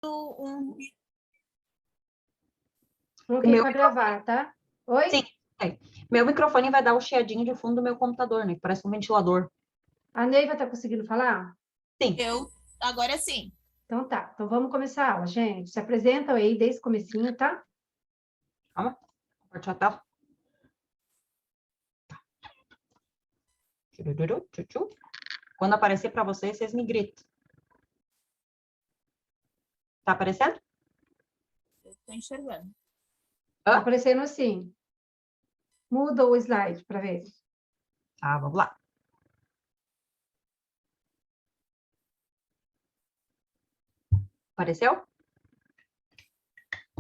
um... Coloquei para gravar, tá? Oi? Sim, é. Meu microfone vai dar o chiadinho de fundo do meu computador, né? Parece um ventilador. A Neiva tá conseguindo falar? Sim. Agora sim. Então tá. Então vamos começar a aula, gente. Se apresentam aí desde o comecinho, tá? Calma. Compartilhar a tela. Quando aparecer para vocês, vocês me gritam. Tá aparecendo? Eu tô enxergando. Tá aparecendo assim. Muda o slide para ver. Tá, vamos lá. Apareceu?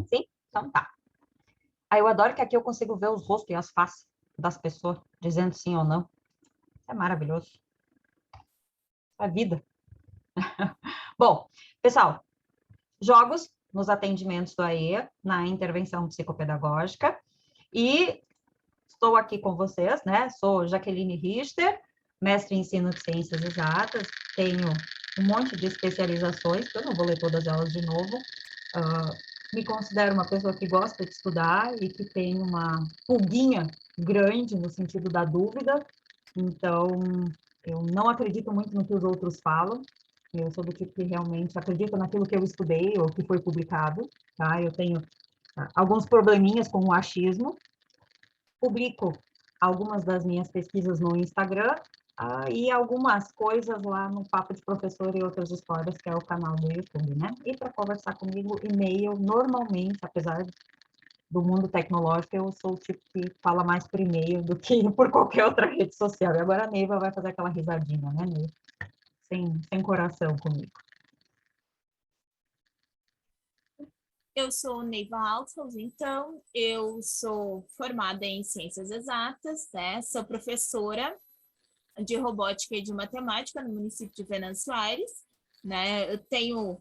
Sim? Então tá. Aí eu adoro que aqui eu consigo ver os rostos e as faces das pessoas, dizendo sim ou não. Isso é maravilhoso. A vida. Bom, pessoal, jogos nos atendimentos do AEA, na intervenção psicopedagógica, e estou aqui com vocês, né? Sou Jaqueline Richter, mestre em ensino de ciências exatas, tenho um monte de especializações, que eu não vou ler todas elas de novo. Me considero uma pessoa que gosta de estudar e que tem uma pulguinha grande no sentido da dúvida, então eu não acredito muito no que os outros falam, eu sou do tipo que realmente acredita naquilo que eu estudei ou que foi publicado, tá? Eu tenho alguns probleminhas com o achismo, publico algumas das minhas pesquisas no Instagram e algumas coisas lá no Papo de Professor e Outras Histórias, que é o canal do YouTube, né? E para conversar comigo, e-mail, normalmente, apesar do mundo tecnológico, eu sou o tipo que fala mais por e-mail do que por qualquer outra rede social. E agora a Neiva vai fazer aquela risadinha, né, Neiva? Sem coração comigo. Eu sou Neiva Althaus, então, eu sou formada em Ciências Exatas, né? Sou professora de Robótica e de Matemática no município de Venâncio Aires, né? Eu tenho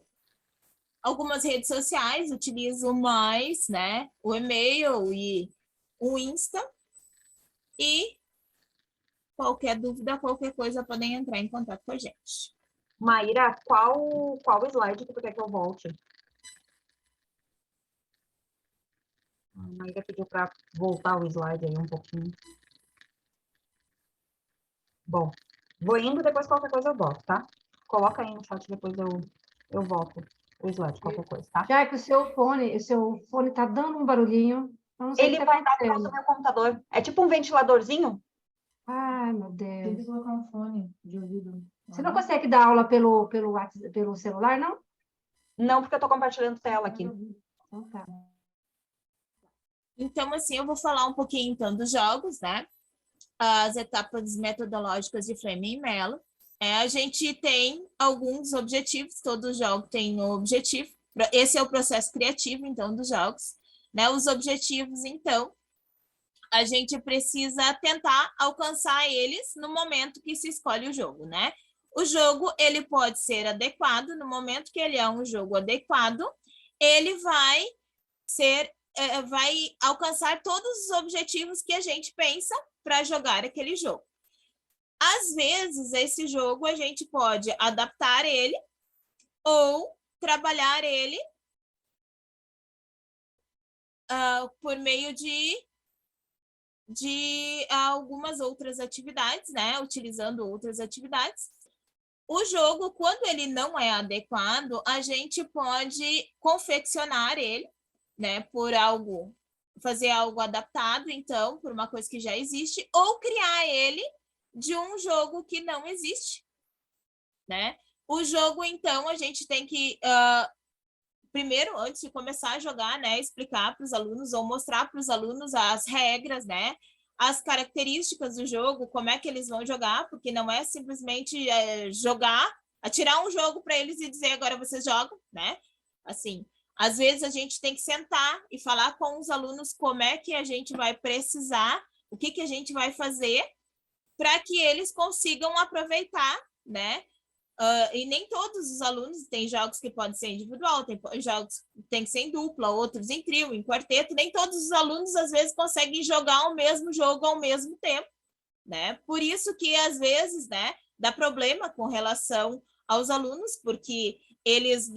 algumas redes sociais, utilizo mais, né? O e-mail e o Insta, e qualquer dúvida, qualquer coisa, podem entrar em contato com a gente. Maíra, qual slide que tu quer que eu volte? A Maíra pediu para voltar o slide aí um pouquinho. Bom, vou indo, depois qualquer coisa eu volto, tá? Coloca aí no chat, depois eu volto o slide, qualquer coisa, tá? Já que o seu fone tá dando um barulhinho, eu não sei o que Ele tá vai dar atrás do acontecendo. meu computador. É tipo um ventiladorzinho? Ai, meu Tem Deus. que colocar um fone de ouvido. Você não consegue dar aula pelo celular, não? Não, porque eu tô compartilhando tela aqui. Então tá. Então, assim, eu vou falar um pouquinho, então, dos jogos, né? As etapas metodológicas de Fleming e Mello. A gente tem alguns objetivos, todo jogo tem um objetivo. Esse é o processo criativo, então, dos jogos. Né? Os objetivos, então, a gente precisa tentar alcançar eles no momento que se escolhe o jogo, né? O jogo, ele pode ser adequado, no momento que ele é um jogo adequado, ele vai alcançar todos os objetivos que a gente pensa para jogar aquele jogo. Às vezes, esse jogo a gente pode adaptar ele ou trabalhar ele por meio de algumas outras atividades, né? Utilizando outras atividades. O jogo, quando ele não é adequado, a gente pode confeccionar ele, né? Fazer algo adaptado, então, por uma coisa que já existe, ou criar ele de um jogo que não existe, né? O jogo, então, a gente tem que primeiro, antes de começar a jogar, né, explicar para os alunos ou mostrar para os alunos as regras, né, as características do jogo, como é que eles vão jogar, porque não é simplesmente jogar, atirar um jogo para eles e dizer agora vocês jogam, né? Assim, às vezes a gente tem que sentar e falar com os alunos como é que a gente vai precisar, o que a gente vai fazer para que eles consigam aproveitar, né? E nem todos os alunos, tem jogos que podem ser individual, tem jogos que tem que ser em dupla, outros em trio, em quarteto, nem todos os alunos às vezes conseguem jogar o mesmo jogo ao mesmo tempo, né? Por isso que às vezes, né, dá problema com relação aos alunos, porque eles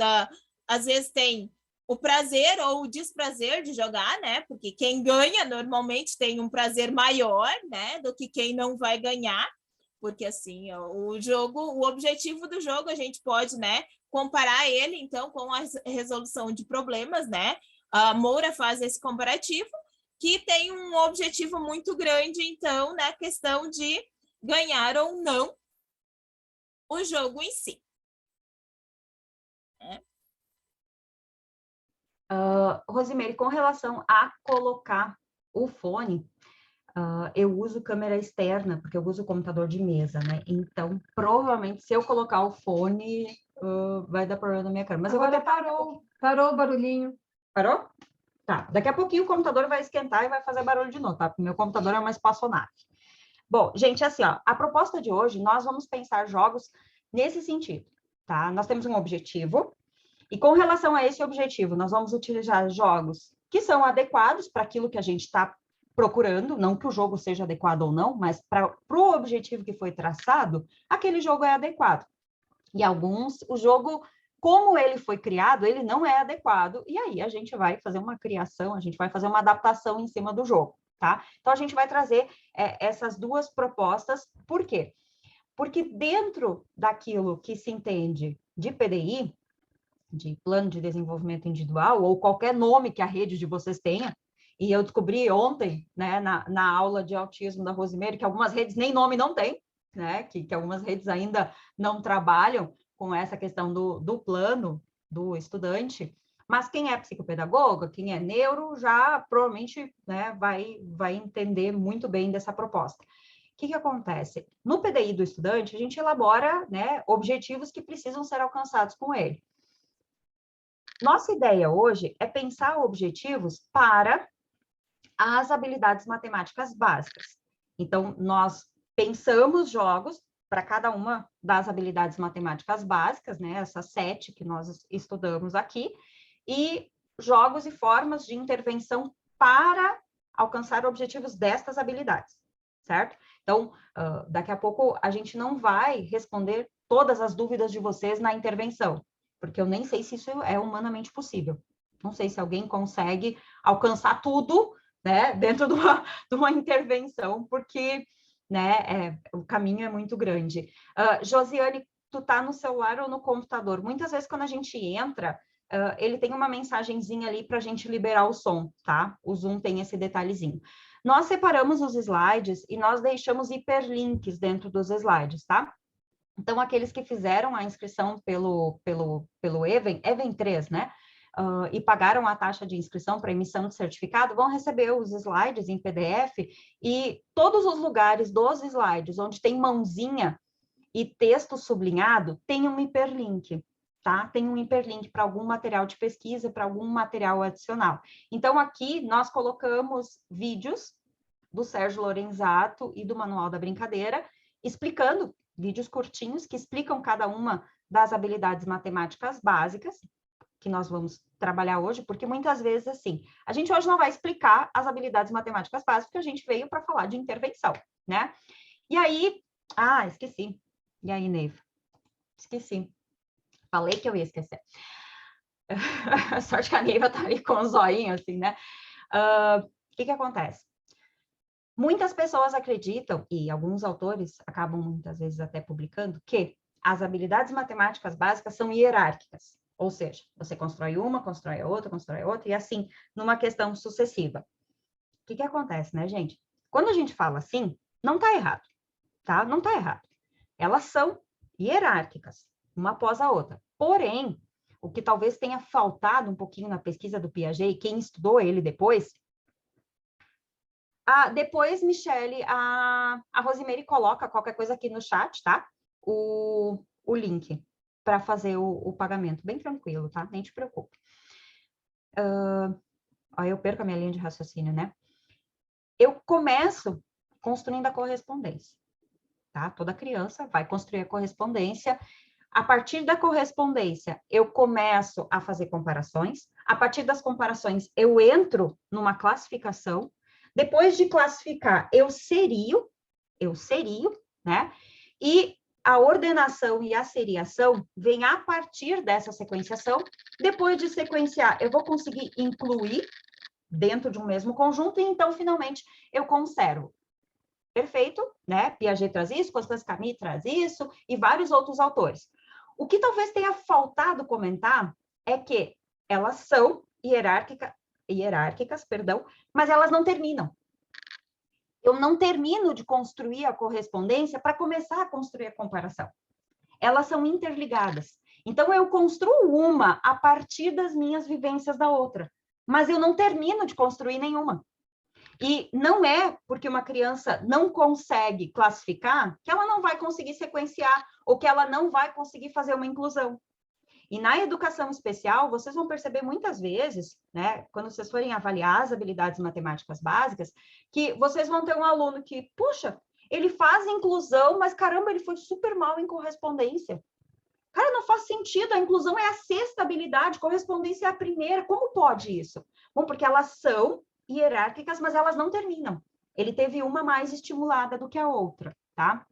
às vezes tem o prazer ou o desprazer de jogar, né? Porque quem ganha normalmente tem um prazer maior, né, do que quem não vai ganhar, porque assim, o jogo, o objetivo do jogo a gente pode, né, comparar ele então com a resolução de problemas, né? A Moura faz esse comparativo que tem um objetivo muito grande, então, na questão de ganhar ou não o jogo em si. Rosemary, com relação a colocar o fone, eu uso câmera externa, porque eu uso computador de mesa, né? Então, provavelmente, se eu colocar o fone, vai dar problema na minha câmera. Mas Agora eu vou tentar... parou o barulhinho. Parou? Tá. Daqui a pouquinho o computador vai esquentar e vai fazer barulho de novo, tá? Porque meu computador é uma espaçonave. Bom, gente, assim, ó, a proposta de hoje, nós vamos pensar jogos nesse sentido, tá? Nós temos um objetivo, e com relação a esse objetivo, nós vamos utilizar jogos que são adequados para aquilo que a gente está procurando, não que o jogo seja adequado ou não, mas para o objetivo que foi traçado, aquele jogo é adequado. E alguns, o jogo, como ele foi criado, ele não é adequado, e aí a gente vai fazer uma criação, a gente vai fazer uma adaptação em cima do jogo, tá? Então, a gente vai trazer essas duas propostas, por quê? Porque dentro daquilo que se entende de PDI, de Plano de Desenvolvimento Individual, ou qualquer nome que a rede de vocês tenha, e eu descobri ontem, né, na aula de autismo da Rosemary, que algumas redes nem nome não tem, né, que algumas redes ainda não trabalham com essa questão do plano do estudante, mas quem é psicopedagoga, quem é neuro, já provavelmente, né, vai entender muito bem dessa proposta. O que acontece? No PDI do estudante, a gente elabora, né, objetivos que precisam ser alcançados com ele. Nossa ideia hoje é pensar objetivos para as habilidades matemáticas básicas. Então, nós pensamos jogos para cada uma das habilidades matemáticas básicas, né? Essas 7 que nós estudamos aqui, e jogos e formas de intervenção para alcançar objetivos destas habilidades, certo? Então, daqui a pouco a gente não vai responder todas as dúvidas de vocês na intervenção, porque eu nem sei se isso é humanamente possível. Não sei se alguém consegue alcançar tudo, né, dentro de uma intervenção, porque, né, o caminho é muito grande. Josiane, tu tá no celular ou no computador? Muitas vezes, quando a gente entra, ele tem uma mensagenzinha ali para a gente liberar o som, tá? O Zoom tem esse detalhezinho. Nós separamos os slides e nós deixamos hiperlinks dentro dos slides, tá? Então, aqueles que fizeram a inscrição pelo Even 3, né? E pagaram a taxa de inscrição para emissão de certificado, vão receber os slides em PDF, e todos os lugares dos slides onde tem mãozinha e texto sublinhado, tem um hiperlink, tá? Tem um hiperlink para algum material de pesquisa, para algum material adicional. Então, aqui nós colocamos vídeos do Sérgio Lorenzato e do Manual da Brincadeira, explicando, vídeos curtinhos que explicam cada uma das habilidades matemáticas básicas que nós vamos trabalhar hoje, porque muitas vezes, assim, a gente hoje não vai explicar as habilidades matemáticas básicas, porque a gente veio para falar de intervenção, né? E aí, esqueci. E aí, Neiva? Esqueci. Falei que eu ia esquecer. Sorte que a Neiva tá ali com o zoinho, assim, né? O que acontece? Muitas pessoas acreditam, e alguns autores acabam muitas vezes até publicando, que as habilidades matemáticas básicas são hierárquicas. Ou seja, você constrói uma, constrói a outra, e assim, numa questão sucessiva. O que acontece, né, gente? Quando a gente fala assim, não está errado, tá? Não está errado. Elas são hierárquicas, uma após a outra. Porém, o que talvez tenha faltado um pouquinho na pesquisa do Piaget, e quem estudou ele depois... depois, Michele, a Rosemary coloca qualquer coisa aqui no chat, tá? O link para fazer o pagamento. Bem tranquilo, tá? Nem te preocupe. Eu perco a minha linha de raciocínio, né? Eu começo construindo a correspondência, tá? Toda criança vai construir a correspondência. A partir da correspondência, eu começo a fazer comparações. A partir das comparações, eu entro numa classificação. Depois de classificar, eu serio, né? E a ordenação e a seriação vem a partir dessa sequenciação. Depois de sequenciar, eu vou conseguir incluir dentro de um mesmo conjunto, e então, finalmente, eu conservo. Perfeito, né? Piaget traz isso, Constance Camille traz isso, e vários outros autores. O que talvez tenha faltado comentar é que elas são hierárquicas, mas elas não terminam. Eu não termino de construir a correspondência para começar a construir a comparação. Elas são interligadas. Então, eu construo uma a partir das minhas vivências da outra, mas eu não termino de construir nenhuma. E não é porque uma criança não consegue classificar que ela não vai conseguir sequenciar ou que ela não vai conseguir fazer uma inclusão. E na educação especial, vocês vão perceber muitas vezes, né, quando vocês forem avaliar as habilidades matemáticas básicas, que vocês vão ter um aluno que, puxa, ele faz inclusão, mas caramba, ele foi super mal em correspondência. Cara, não faz sentido, a inclusão é a sexta habilidade, correspondência é a primeira. Como pode isso? Bom, porque elas são hierárquicas, mas elas não terminam. Ele teve uma mais estimulada do que a outra, tá?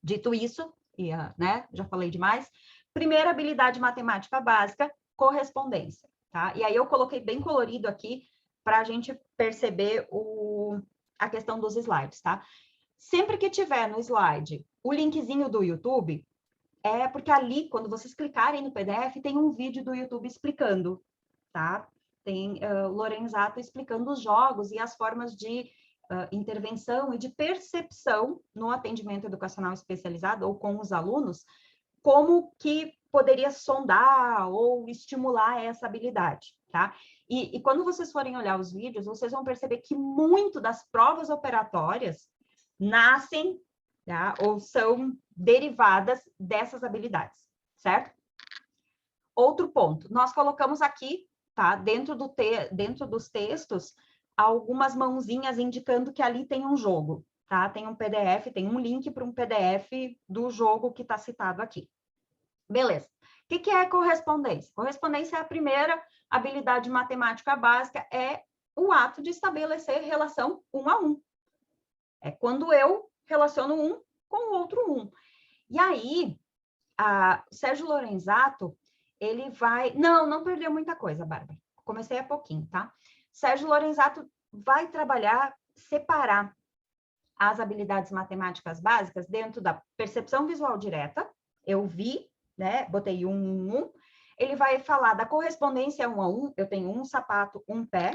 Dito isso, né, já falei demais, primeira habilidade matemática básica, correspondência, tá? E aí eu coloquei bem colorido aqui para a gente perceber a questão dos slides, tá? Sempre que tiver no slide o linkzinho do YouTube, é porque ali, quando vocês clicarem no PDF, tem um vídeo do YouTube explicando, tá? Tem Lorenzato explicando os jogos e as formas de intervenção e de percepção no atendimento educacional especializado ou com os alunos, como que poderia sondar ou estimular essa habilidade, tá? E quando vocês forem olhar os vídeos, vocês vão perceber que muito das provas operatórias nascem, tá? Ou são derivadas dessas habilidades, certo? Outro ponto, nós colocamos aqui, tá? Dentro dos textos, algumas mãozinhas indicando que ali tem um jogo, tá? Tem um PDF, tem um link para um PDF do jogo que está citado aqui. Beleza. O que é correspondência? Correspondência é a primeira habilidade matemática básica, é o ato de estabelecer relação 1 a 1. É quando eu relaciono um com o outro um. E aí, Sérgio Lorenzato, ele vai... Não perdeu muita coisa, Bárbara. Comecei há pouquinho, tá? Sérgio Lorenzato vai trabalhar, separar as habilidades matemáticas básicas dentro da percepção visual direta. Eu vi, né? Botei um. Ele vai falar da correspondência 1 a 1. Eu tenho um sapato, um pé.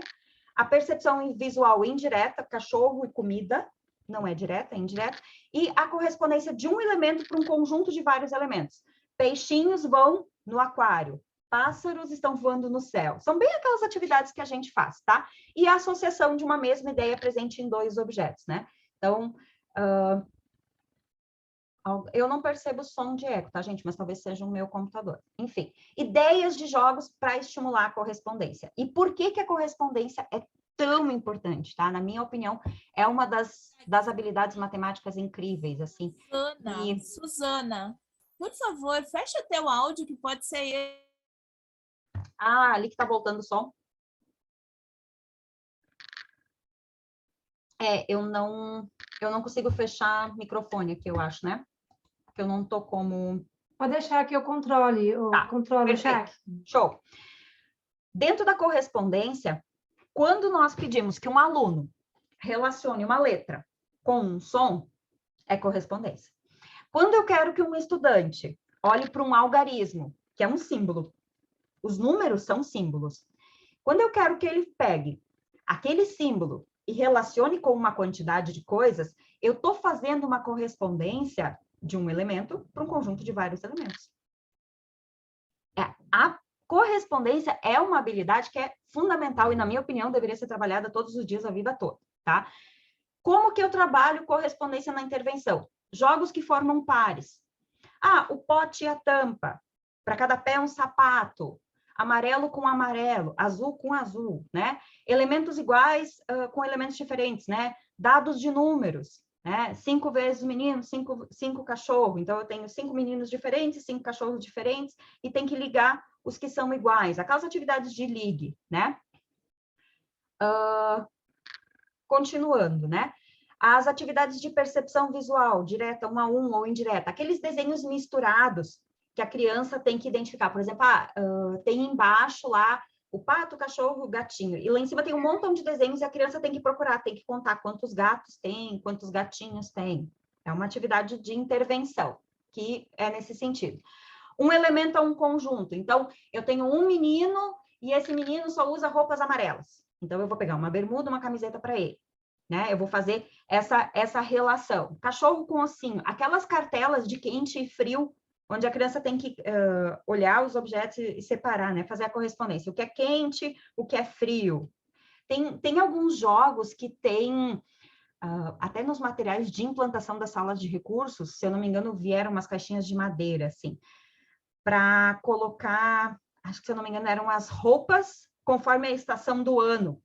A percepção visual indireta, cachorro e comida. Não é direta, é indireta. E a correspondência de um elemento para um conjunto de vários elementos. Peixinhos vão no aquário. Pássaros estão voando no céu. São bem aquelas atividades que a gente faz, tá? E a associação de uma mesma ideia presente em dois objetos, né? Então, eu não percebo som de eco, tá, gente? Mas talvez seja o meu computador. Enfim, ideias de jogos para estimular a correspondência. E por que a correspondência é tão importante, tá? Na minha opinião, é uma das habilidades matemáticas incríveis, assim. Suzana, por favor, fecha teu áudio, que pode ser... Ali que tá voltando o som. Eu não consigo fechar microfone aqui, eu acho, né? Porque eu não tô como... Pode deixar que eu controle o chat. Show. Dentro da correspondência, quando nós pedimos que um aluno relacione uma letra com um som, é correspondência. Quando eu quero que um estudante olhe para um algarismo, que é um símbolo, os números são símbolos. Quando eu quero que ele pegue aquele símbolo e relacione com uma quantidade de coisas, eu estou fazendo uma correspondência de um elemento para um conjunto de vários elementos. A correspondência é uma habilidade que é fundamental e, na minha opinião, deveria ser trabalhada todos os dias, a vida toda, tá? Como que eu trabalho correspondência na intervenção? Jogos que formam pares. O pote e a tampa. Para cada pé um sapato. Amarelo com amarelo, azul com azul, né? Elementos iguais com elementos diferentes, né? Dados de números, né? 5 vezes menino, 5 cachorro. Então, eu tenho 5 meninos diferentes, 5 cachorros diferentes, e tem que ligar os que são iguais. Aquelas atividades de ligue, né? Continuando, né? As atividades de percepção visual, direta, 1 a 1 ou indireta, aqueles desenhos misturados que a criança tem que identificar. Por exemplo, tem embaixo lá o pato, o cachorro, o gatinho. E lá em cima tem um montão de desenhos e a criança tem que procurar, tem que contar quantos gatos tem, quantos gatinhos tem. É uma atividade de intervenção, que é nesse sentido. Um elemento é um conjunto. Então, eu tenho um menino e esse menino só usa roupas amarelas. Então, eu vou pegar uma bermuda, uma camiseta para ele. Né? Eu vou fazer essa relação. Cachorro com ossinho, aquelas cartelas de quente e frio, onde a criança tem que olhar os objetos e separar, né? Fazer a correspondência. O que é quente, o que é frio. Tem alguns jogos que tem, até nos materiais de implantação das salas de recursos, se eu não me engano, vieram umas caixinhas de madeira, assim, para colocar, acho que se eu não me engano, eram as roupas conforme a estação do ano.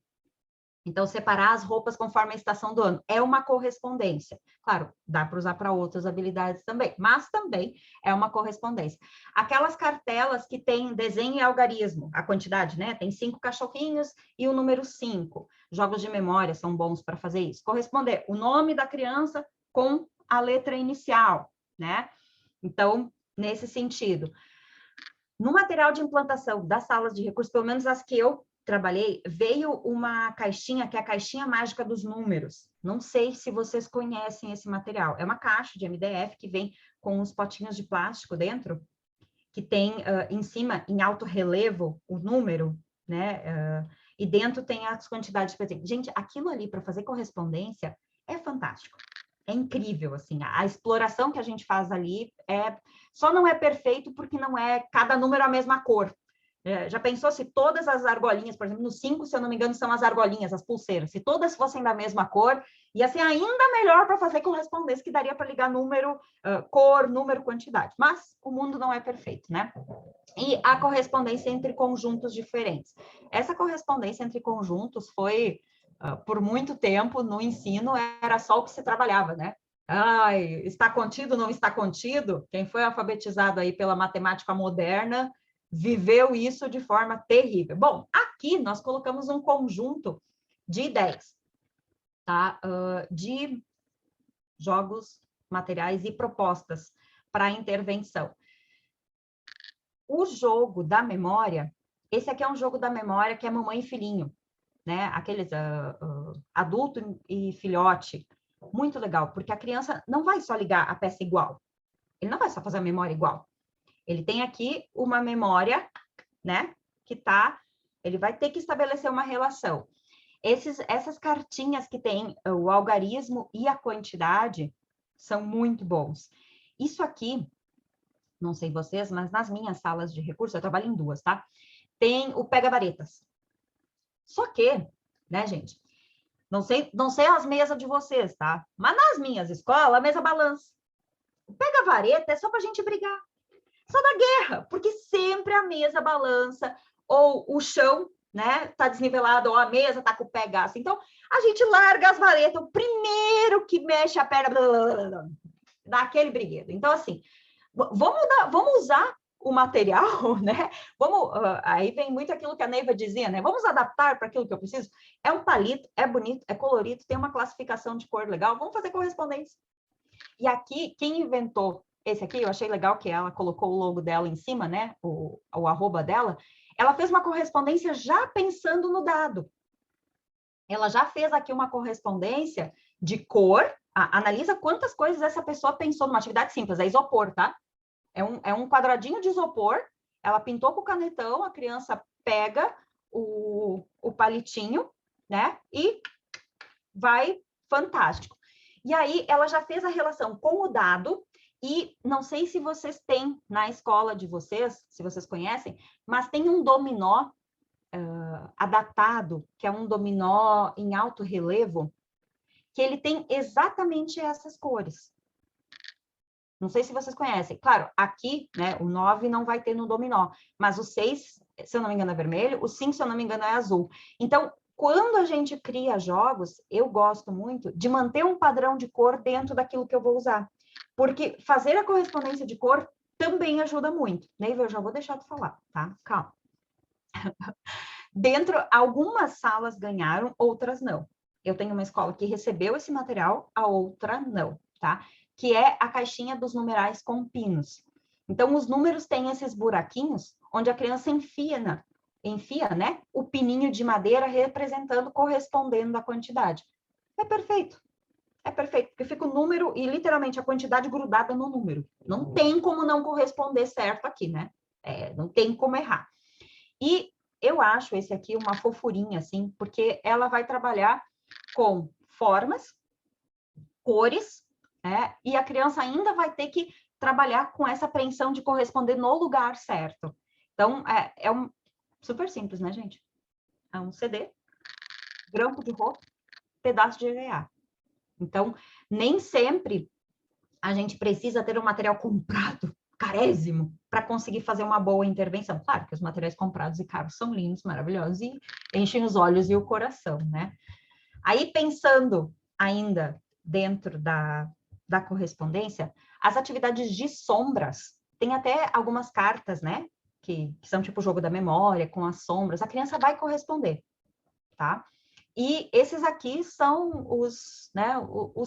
Então, separar as roupas conforme a estação do ano é uma correspondência. Claro, dá para usar para outras habilidades também, mas também é uma correspondência. Aquelas cartelas que tem desenho e algarismo, a quantidade, né? Tem 5 cachorrinhos e o número 5. Jogos de memória são bons para fazer isso. Corresponder o nome da criança com a letra inicial, né? Então, nesse sentido. No material de implantação das salas de recursos, pelo menos as que eu trabalhei, veio uma caixinha, que é a caixinha mágica dos números. Não sei se vocês conhecem esse material. É uma caixa de MDF que vem com uns potinhos de plástico dentro, que tem em cima, em alto relevo, o número, né? E dentro tem as quantidades de presente. Gente, aquilo ali para fazer correspondência é fantástico. É incrível, assim, a exploração que a gente faz ali só não é perfeito porque não é cada número a mesma cor. Já pensou se todas as argolinhas, por exemplo, no 5, se eu não me engano, são as argolinhas, as pulseiras, se todas fossem da mesma cor, ia ser ainda melhor para fazer correspondência, que daria para ligar número, cor, número, quantidade. Mas o mundo não é perfeito, né? E a correspondência entre conjuntos diferentes. Essa correspondência entre conjuntos foi, por muito tempo, no ensino, era só o que se trabalhava, né? Está contido, não está contido? Quem foi alfabetizado aí pela matemática moderna viveu isso de forma terrível. Bom, aqui nós colocamos um conjunto de ideias, tá? De jogos, materiais e propostas para intervenção. O jogo da memória, esse aqui é um jogo da memória que é mamãe e filhinho, né? Aqueles adulto e filhote. Muito legal, porque a criança não vai só ligar a peça igual. Ele não vai só fazer a memória igual. Ele tem aqui uma memória, né? Ele vai ter que estabelecer uma relação. Essas cartinhas que tem o algarismo e a quantidade são muito bons. Isso aqui, não sei vocês, mas nas minhas salas de recursos, eu trabalho em 2, tá? Tem o pega-varetas. Só que, né, gente? Não sei as mesas de vocês, tá? Mas nas minhas escolas, a mesa balança. O pega-vareta é só pra gente brigar. Só da guerra, porque sempre a mesa balança, ou o chão, né, tá desnivelado, ou a mesa tá com o pé gasto. Então, a gente larga as varetas, o primeiro que mexe a perna, blá, blá, blá, blá, dá aquele briguedo. Então, assim, vamos usar o material, né? Aí vem muito aquilo que a Neiva dizia, né? Vamos adaptar para aquilo que eu preciso. É um palito, é bonito, é colorido, tem uma classificação de cor legal, vamos fazer correspondência. E aqui, quem inventou esse aqui, eu achei legal que ela colocou o logo dela em cima, né? O arroba dela. Ela fez uma correspondência já pensando no dado. Ela já fez aqui uma correspondência de cor. Analisa quantas coisas essa pessoa pensou numa atividade simples. É isopor, tá? É um quadradinho de isopor. Ela pintou com o canetão. A criança pega o palitinho, né? E vai fantástico. E aí, ela já fez a relação com o dado. E não sei se vocês têm na escola de vocês, se vocês conhecem, mas tem um dominó adaptado, que é um dominó em alto relevo, que ele tem exatamente essas cores. Não sei se vocês conhecem. Claro, aqui, né, o 9 não vai ter no dominó, mas o 6, se eu não me engano, é vermelho, o 5, se eu não me engano, é azul. Então, quando a gente cria jogos, eu gosto muito de manter um padrão de cor dentro daquilo que eu vou usar. Porque fazer a correspondência de cor também ajuda muito. Neiva, eu já vou deixar tu falar, tá? Calma. Algumas salas ganharam, outras não. eu tenho uma escola que recebeu esse material, a outra não, tá? Que é a caixinha dos numerais com pinos. Então, os números têm esses buraquinhos onde a criança enfia, né, o pininho de madeira representando, correspondendo à quantidade. É perfeito, porque fica o número e literalmente a quantidade grudada no número. Não tem como não corresponder certo aqui, né? Não tem como errar. E eu acho esse aqui uma fofurinha, assim, porque ela vai trabalhar com formas, cores, né? E a criança ainda vai ter que trabalhar com essa apreensão de corresponder no lugar certo. Então, super simples, né, gente? É um CD, grampo de roupa, pedaço de EVA. Então, nem sempre a gente precisa ter um material comprado, carésimo, para conseguir fazer uma boa intervenção. Claro que os materiais comprados e caros são lindos, maravilhosos e enchem os olhos e o coração, né? Aí, pensando ainda dentro da correspondência, as atividades de sombras, tem até algumas cartas, né? Que são tipo o jogo da memória, com as sombras. A criança vai corresponder, tá? E esses aqui são os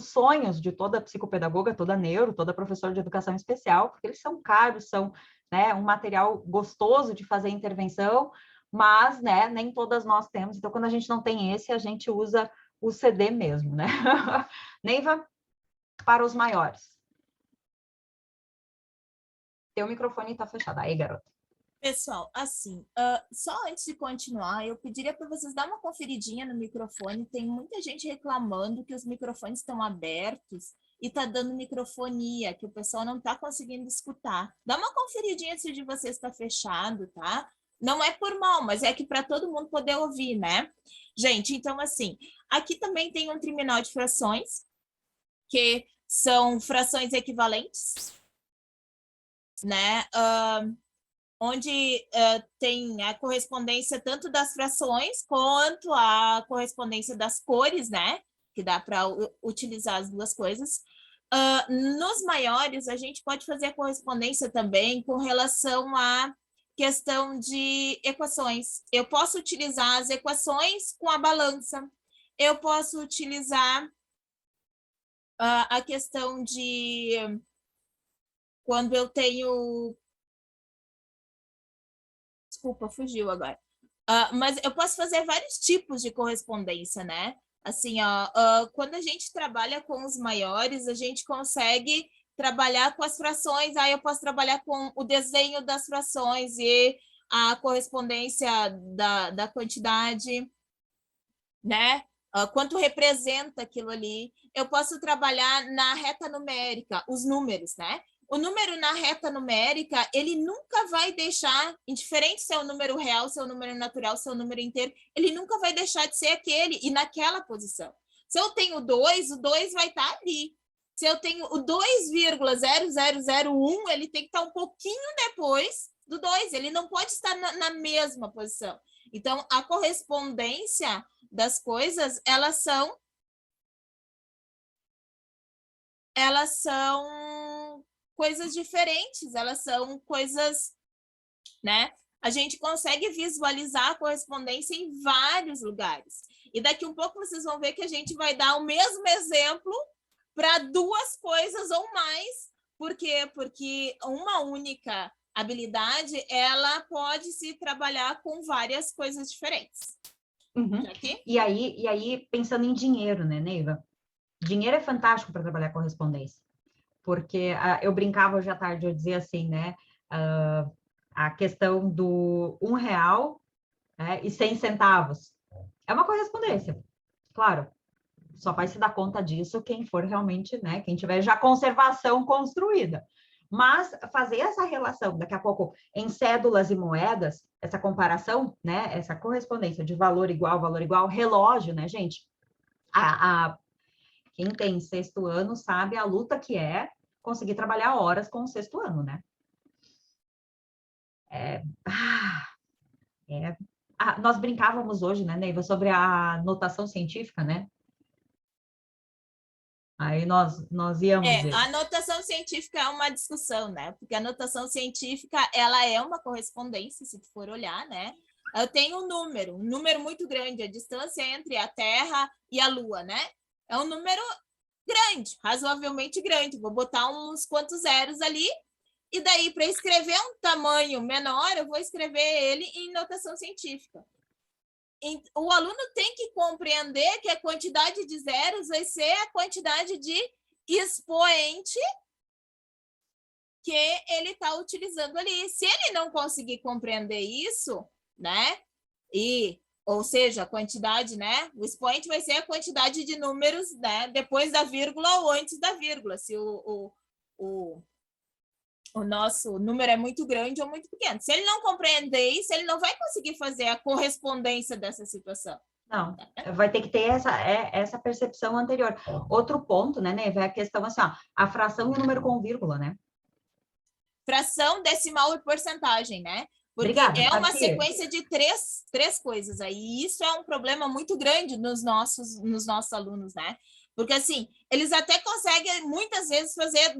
sonhos de toda psicopedagoga, toda neuro, toda professora de educação especial, porque eles são caros, são, né, um material gostoso de fazer intervenção, mas, né, nem todas nós temos. Então, quando a gente não tem esse, a gente usa o CD mesmo, né? Neiva, para os maiores. Teu microfone está fechado. Aí, garota. Pessoal, assim, só antes de continuar, eu pediria para vocês dar uma conferidinha no microfone. Tem muita gente reclamando que os microfones estão abertos e tá dando microfonia, que o pessoal não tá conseguindo escutar. Dá uma conferidinha se o de vocês está fechado, tá? Não é por mal, mas é que para todo mundo poder ouvir, né? Gente, então assim, aqui também tem um triminal de frações, que são frações equivalentes, né? Onde tem a correspondência tanto das frações quanto a correspondência das cores, né? Que dá para utilizar as duas coisas. Nos maiores, a gente pode fazer a correspondência também com relação à questão de equações. Eu posso utilizar as equações com a balança. Eu posso utilizar a questão de quando eu tenho... Desculpa, fugiu agora. Mas eu posso fazer vários tipos de correspondência, né? Assim, quando a gente trabalha com os maiores, a gente consegue trabalhar com as frações. Aí eu posso trabalhar com o desenho das frações e a correspondência da quantidade, né? Quanto representa aquilo ali. Eu posso trabalhar na reta numérica, os números, né? O número na reta numérica, ele nunca vai deixar, indiferente se é um número real, se é um número natural, se é um número inteiro, ele nunca vai deixar de ser aquele e naquela posição. Se eu tenho 2, o 2 vai estar ali. Se eu tenho o 2,0001, ele tem que estar um pouquinho depois do 2, ele não pode estar na mesma posição. Então, a correspondência das coisas, elas são coisas diferentes, elas são coisas, né? A gente consegue visualizar a correspondência em vários lugares. E daqui um pouco vocês vão ver que a gente vai dar o mesmo exemplo para duas coisas ou mais. Por quê? Porque uma única habilidade, ela pode se trabalhar com várias coisas diferentes. Uhum. E aí, pensando em dinheiro, né, Neiva? Dinheiro é fantástico para trabalhar correspondência. Porque eu brincava hoje à tarde, eu dizia assim, né? A questão do R$1, né, e 100 centavos. É uma correspondência, claro. Só vai se dar conta disso quem for realmente, né? Quem tiver já conservação construída. Mas fazer essa relação, daqui a pouco, em cédulas e moedas, essa comparação, né? Essa correspondência de valor igual, relógio, né, gente? Quem tem sexto ano sabe a luta que é conseguir trabalhar horas com o sexto ano, né? Nós brincávamos hoje, né, Neiva, sobre a notação científica, né? Aí nós íamos ver. A notação científica é uma discussão, né? Porque a notação científica, ela é uma correspondência, se tu for olhar, né? Eu tenho um número muito grande, a distância entre a Terra e a Lua, né? É um número grande, razoavelmente grande. Vou botar uns quantos zeros ali, e daí, para escrever um tamanho menor, eu vou escrever ele em notação científica. O aluno tem que compreender que a quantidade de zeros vai ser a quantidade de expoente que ele está utilizando ali. Se ele não conseguir compreender isso, né? Ou seja, a quantidade, né? O expoente vai ser a quantidade de números, né? Depois da vírgula ou antes da vírgula. Se o nosso número é muito grande ou muito pequeno. Se ele não compreender isso, ele não vai conseguir fazer a correspondência dessa situação. Não, vai ter que ter essa percepção anterior. Outro ponto, né, Neiva, é a questão assim, ó, a fração e o número com vírgula, né? Fração, decimal e porcentagem, né? Porque Obrigada, é uma aqui. sequência de três coisas aí. E isso é um problema muito grande nos nossos alunos, né? Porque, assim, eles até conseguem, muitas vezes, fazer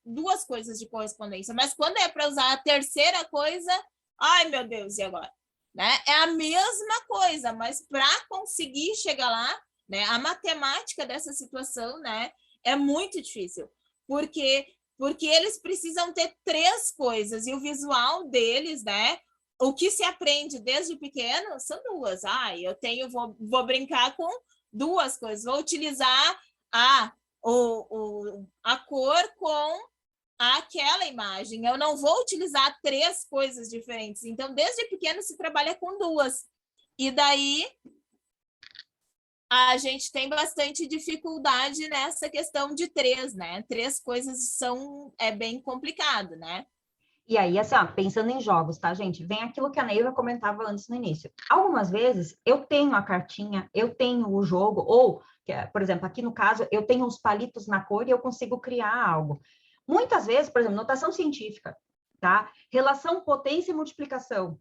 duas coisas de correspondência, mas quando é para usar a terceira coisa, ai, meu Deus, e agora? Né? É a mesma coisa, mas para conseguir chegar lá, né, a matemática dessa situação, né, é muito difícil, porque eles precisam ter três coisas, e o visual deles, né, o que se aprende desde pequeno são duas. Vou brincar com duas coisas, vou utilizar a cor com aquela imagem, eu não vou utilizar três coisas diferentes. Então, desde pequeno se trabalha com duas. E daí a gente tem bastante dificuldade nessa questão de três, né? Três coisas é bem complicado, né? E aí, assim, ó, pensando em jogos, tá, gente? Vem aquilo que a Neiva comentava antes no início. Algumas vezes eu tenho a cartinha, eu tenho o jogo, ou, por exemplo, aqui no caso, eu tenho os palitos na cor e eu consigo criar algo. Muitas vezes, por exemplo, notação científica, tá? Relação potência e multiplicação.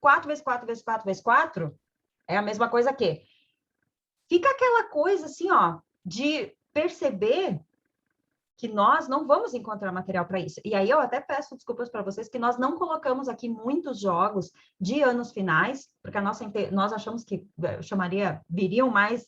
4 vezes 4 vezes 4 vezes 4 é a mesma coisa que... Fica aquela coisa, assim, ó, de perceber que nós não vamos encontrar material para isso. E aí eu até peço desculpas para vocês que nós não colocamos aqui muitos jogos de anos finais, porque nós achamos que viriam mais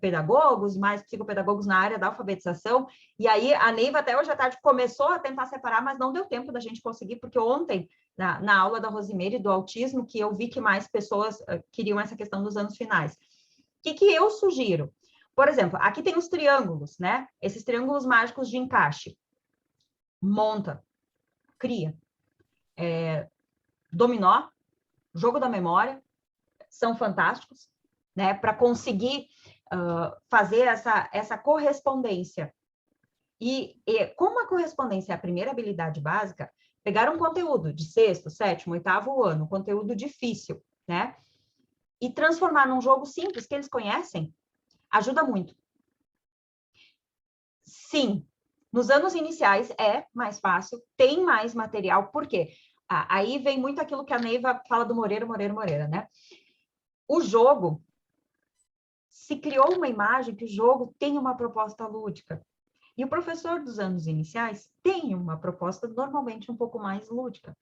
pedagogos, mais psicopedagogos na área da alfabetização, e aí a Neiva até hoje à tarde começou a tentar separar, mas não deu tempo da gente conseguir, porque ontem, na aula da Rosimeire do autismo, que eu vi que mais pessoas queriam essa questão dos anos finais. O que eu sugiro? Por exemplo, aqui tem os triângulos, né? Esses triângulos mágicos de encaixe. Monta, cria. Dominó, jogo da memória, são fantásticos, né? Para conseguir fazer essa correspondência. E como a correspondência é a primeira habilidade básica, pegar um conteúdo de sexto, sétimo, oitavo ano, conteúdo difícil, né? E transformar num jogo simples que eles conhecem, ajuda muito. Sim, nos anos iniciais é mais fácil, tem mais material, por quê? Aí vem muito aquilo que a Neiva fala do Moreira, né? O jogo, se criou uma imagem que o jogo tem uma proposta lúdica. E o professor dos anos iniciais tem uma proposta normalmente um pouco mais lúdica.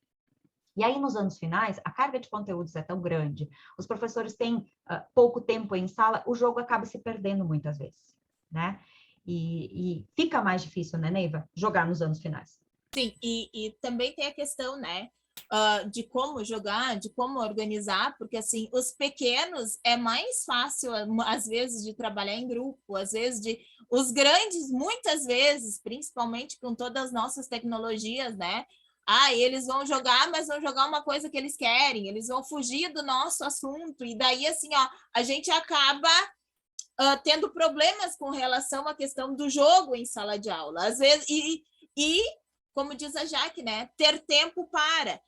E aí, nos anos finais, a carga de conteúdos é tão grande, os professores têm pouco tempo em sala, o jogo acaba se perdendo muitas vezes, né? E fica mais difícil, né, Neiva, jogar nos anos finais. Sim, e também tem a questão, né, de como jogar, de como organizar, porque, assim, os pequenos é mais fácil, às vezes, de trabalhar em grupo, às vezes, os grandes, muitas vezes, principalmente com todas as nossas tecnologias, né, eles vão jogar, mas vão jogar uma coisa que eles querem, eles vão fugir do nosso assunto, e daí, assim, ó, a gente acaba tendo problemas com relação à questão do jogo em sala de aula. Às vezes, como diz a Jaque, né, ter tempo para.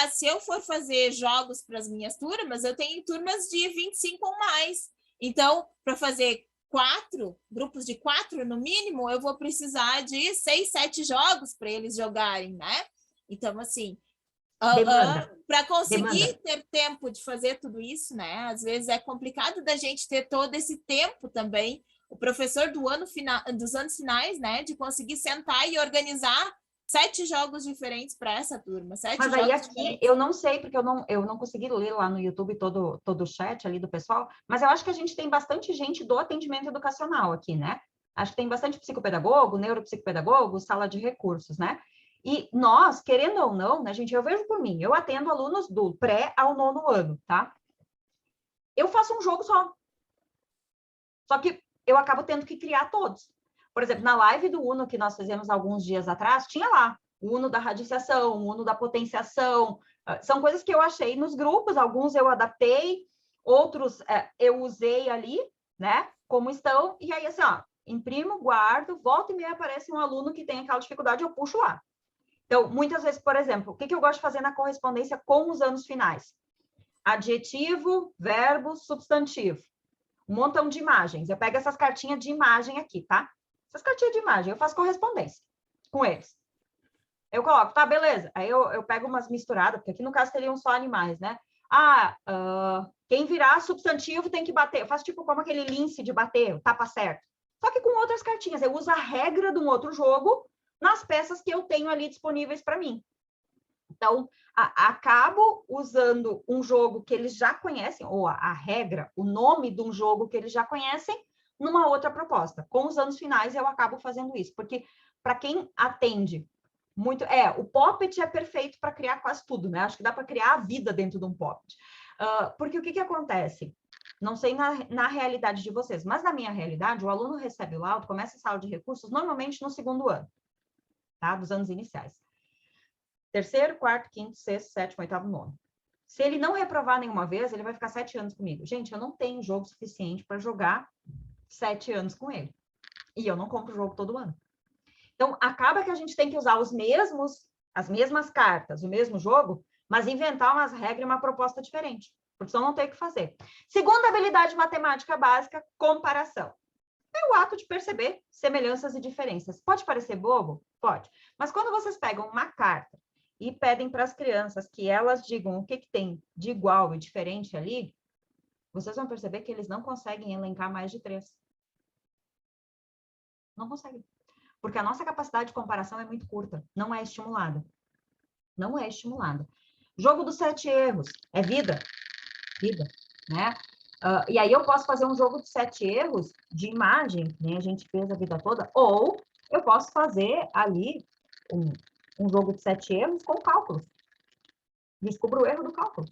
Se eu for fazer jogos para as minhas turmas, eu tenho turmas de 25 ou mais. Então, para fazer 4, grupos de 4 no mínimo, eu vou precisar de 6, 7 jogos para eles jogarem, né? Então, assim, para conseguir ter tempo de fazer tudo isso, né? Às vezes é complicado da gente ter todo esse tempo também. O professor dos anos finais, né? De conseguir sentar e organizar 7 jogos diferentes para essa turma. 7 Mas jogos aí aqui, diferentes. eu não sei, porque eu não consegui ler lá no YouTube todo o chat ali do pessoal, mas eu acho que a gente tem bastante gente do atendimento educacional aqui, né? Acho que tem bastante psicopedagogo, neuropsicopedagogo, sala de recursos, né? E nós, querendo ou não, né, gente, eu vejo por mim, eu atendo alunos do pré ao 9º ano, tá? Eu faço um jogo só. Só que eu acabo tendo que criar todos. Por exemplo, na live do Uno que nós fizemos alguns dias atrás, tinha lá o Uno da radiciação, o Uno da potenciação. São coisas que eu achei nos grupos, alguns eu adaptei, outros eu usei ali, né? Como estão, e aí assim, ó, imprimo, guardo, volta e meia aparece um aluno que tem aquela dificuldade, eu puxo lá. Então, muitas vezes, por exemplo, o que eu gosto de fazer na correspondência com os anos finais? Adjetivo, verbo, substantivo. Um montão de imagens. Eu pego essas cartinhas de imagem aqui, tá? Essas cartinhas de imagem, eu faço correspondência com eles. Eu coloco, tá, beleza. Aí eu pego umas misturadas, porque aqui no caso teriam só animais, né? Quem virar substantivo tem que bater. Eu faço tipo como aquele lince de bater, o tapa certo. Só que com outras cartinhas. Eu uso a regra de um outro jogo nas peças que eu tenho ali disponíveis para mim. Então, acabo usando um jogo que eles já conhecem, ou a regra, o nome de um jogo que eles já conhecem, numa outra proposta. Com os anos finais, eu acabo fazendo isso, porque para quem atende muito... o Poppet é perfeito para criar quase tudo, né? Acho que dá para criar a vida dentro de um Poppet. Porque o que acontece? Não sei na realidade de vocês, mas na minha realidade, o aluno recebe o laudo, começa a sala de recursos, normalmente no 2º ano, tá? Dos anos iniciais. 3º, 4º, 5º, 6º, 7º, 8º, 9º. Se ele não reprovar nenhuma vez, ele vai ficar 7 anos comigo. Gente, eu não tenho jogo suficiente para jogar 7 anos com ele. E eu não compro jogo todo ano. Então, acaba que a gente tem que usar as mesmas cartas, o mesmo jogo, mas inventar umas regras e uma proposta diferente. Porque senão não tem o que fazer. Segunda habilidade matemática básica, comparação. É o ato de perceber semelhanças e diferenças. Pode parecer bobo? Pode. Mas quando vocês pegam uma carta e pedem para as crianças que elas digam o que tem de igual e diferente ali, vocês vão perceber que eles não conseguem elencar mais de 3. Não conseguem. Porque a nossa capacidade de comparação é muito curta, não é estimulada. Não é estimulada. Jogo dos 7 erros. É vida. Vida, né? E aí eu posso fazer um jogo de 7 erros de imagem, que nem a gente fez a vida toda, ou eu posso fazer ali um jogo de 7 erros com cálculos. Descubro o erro do cálculo.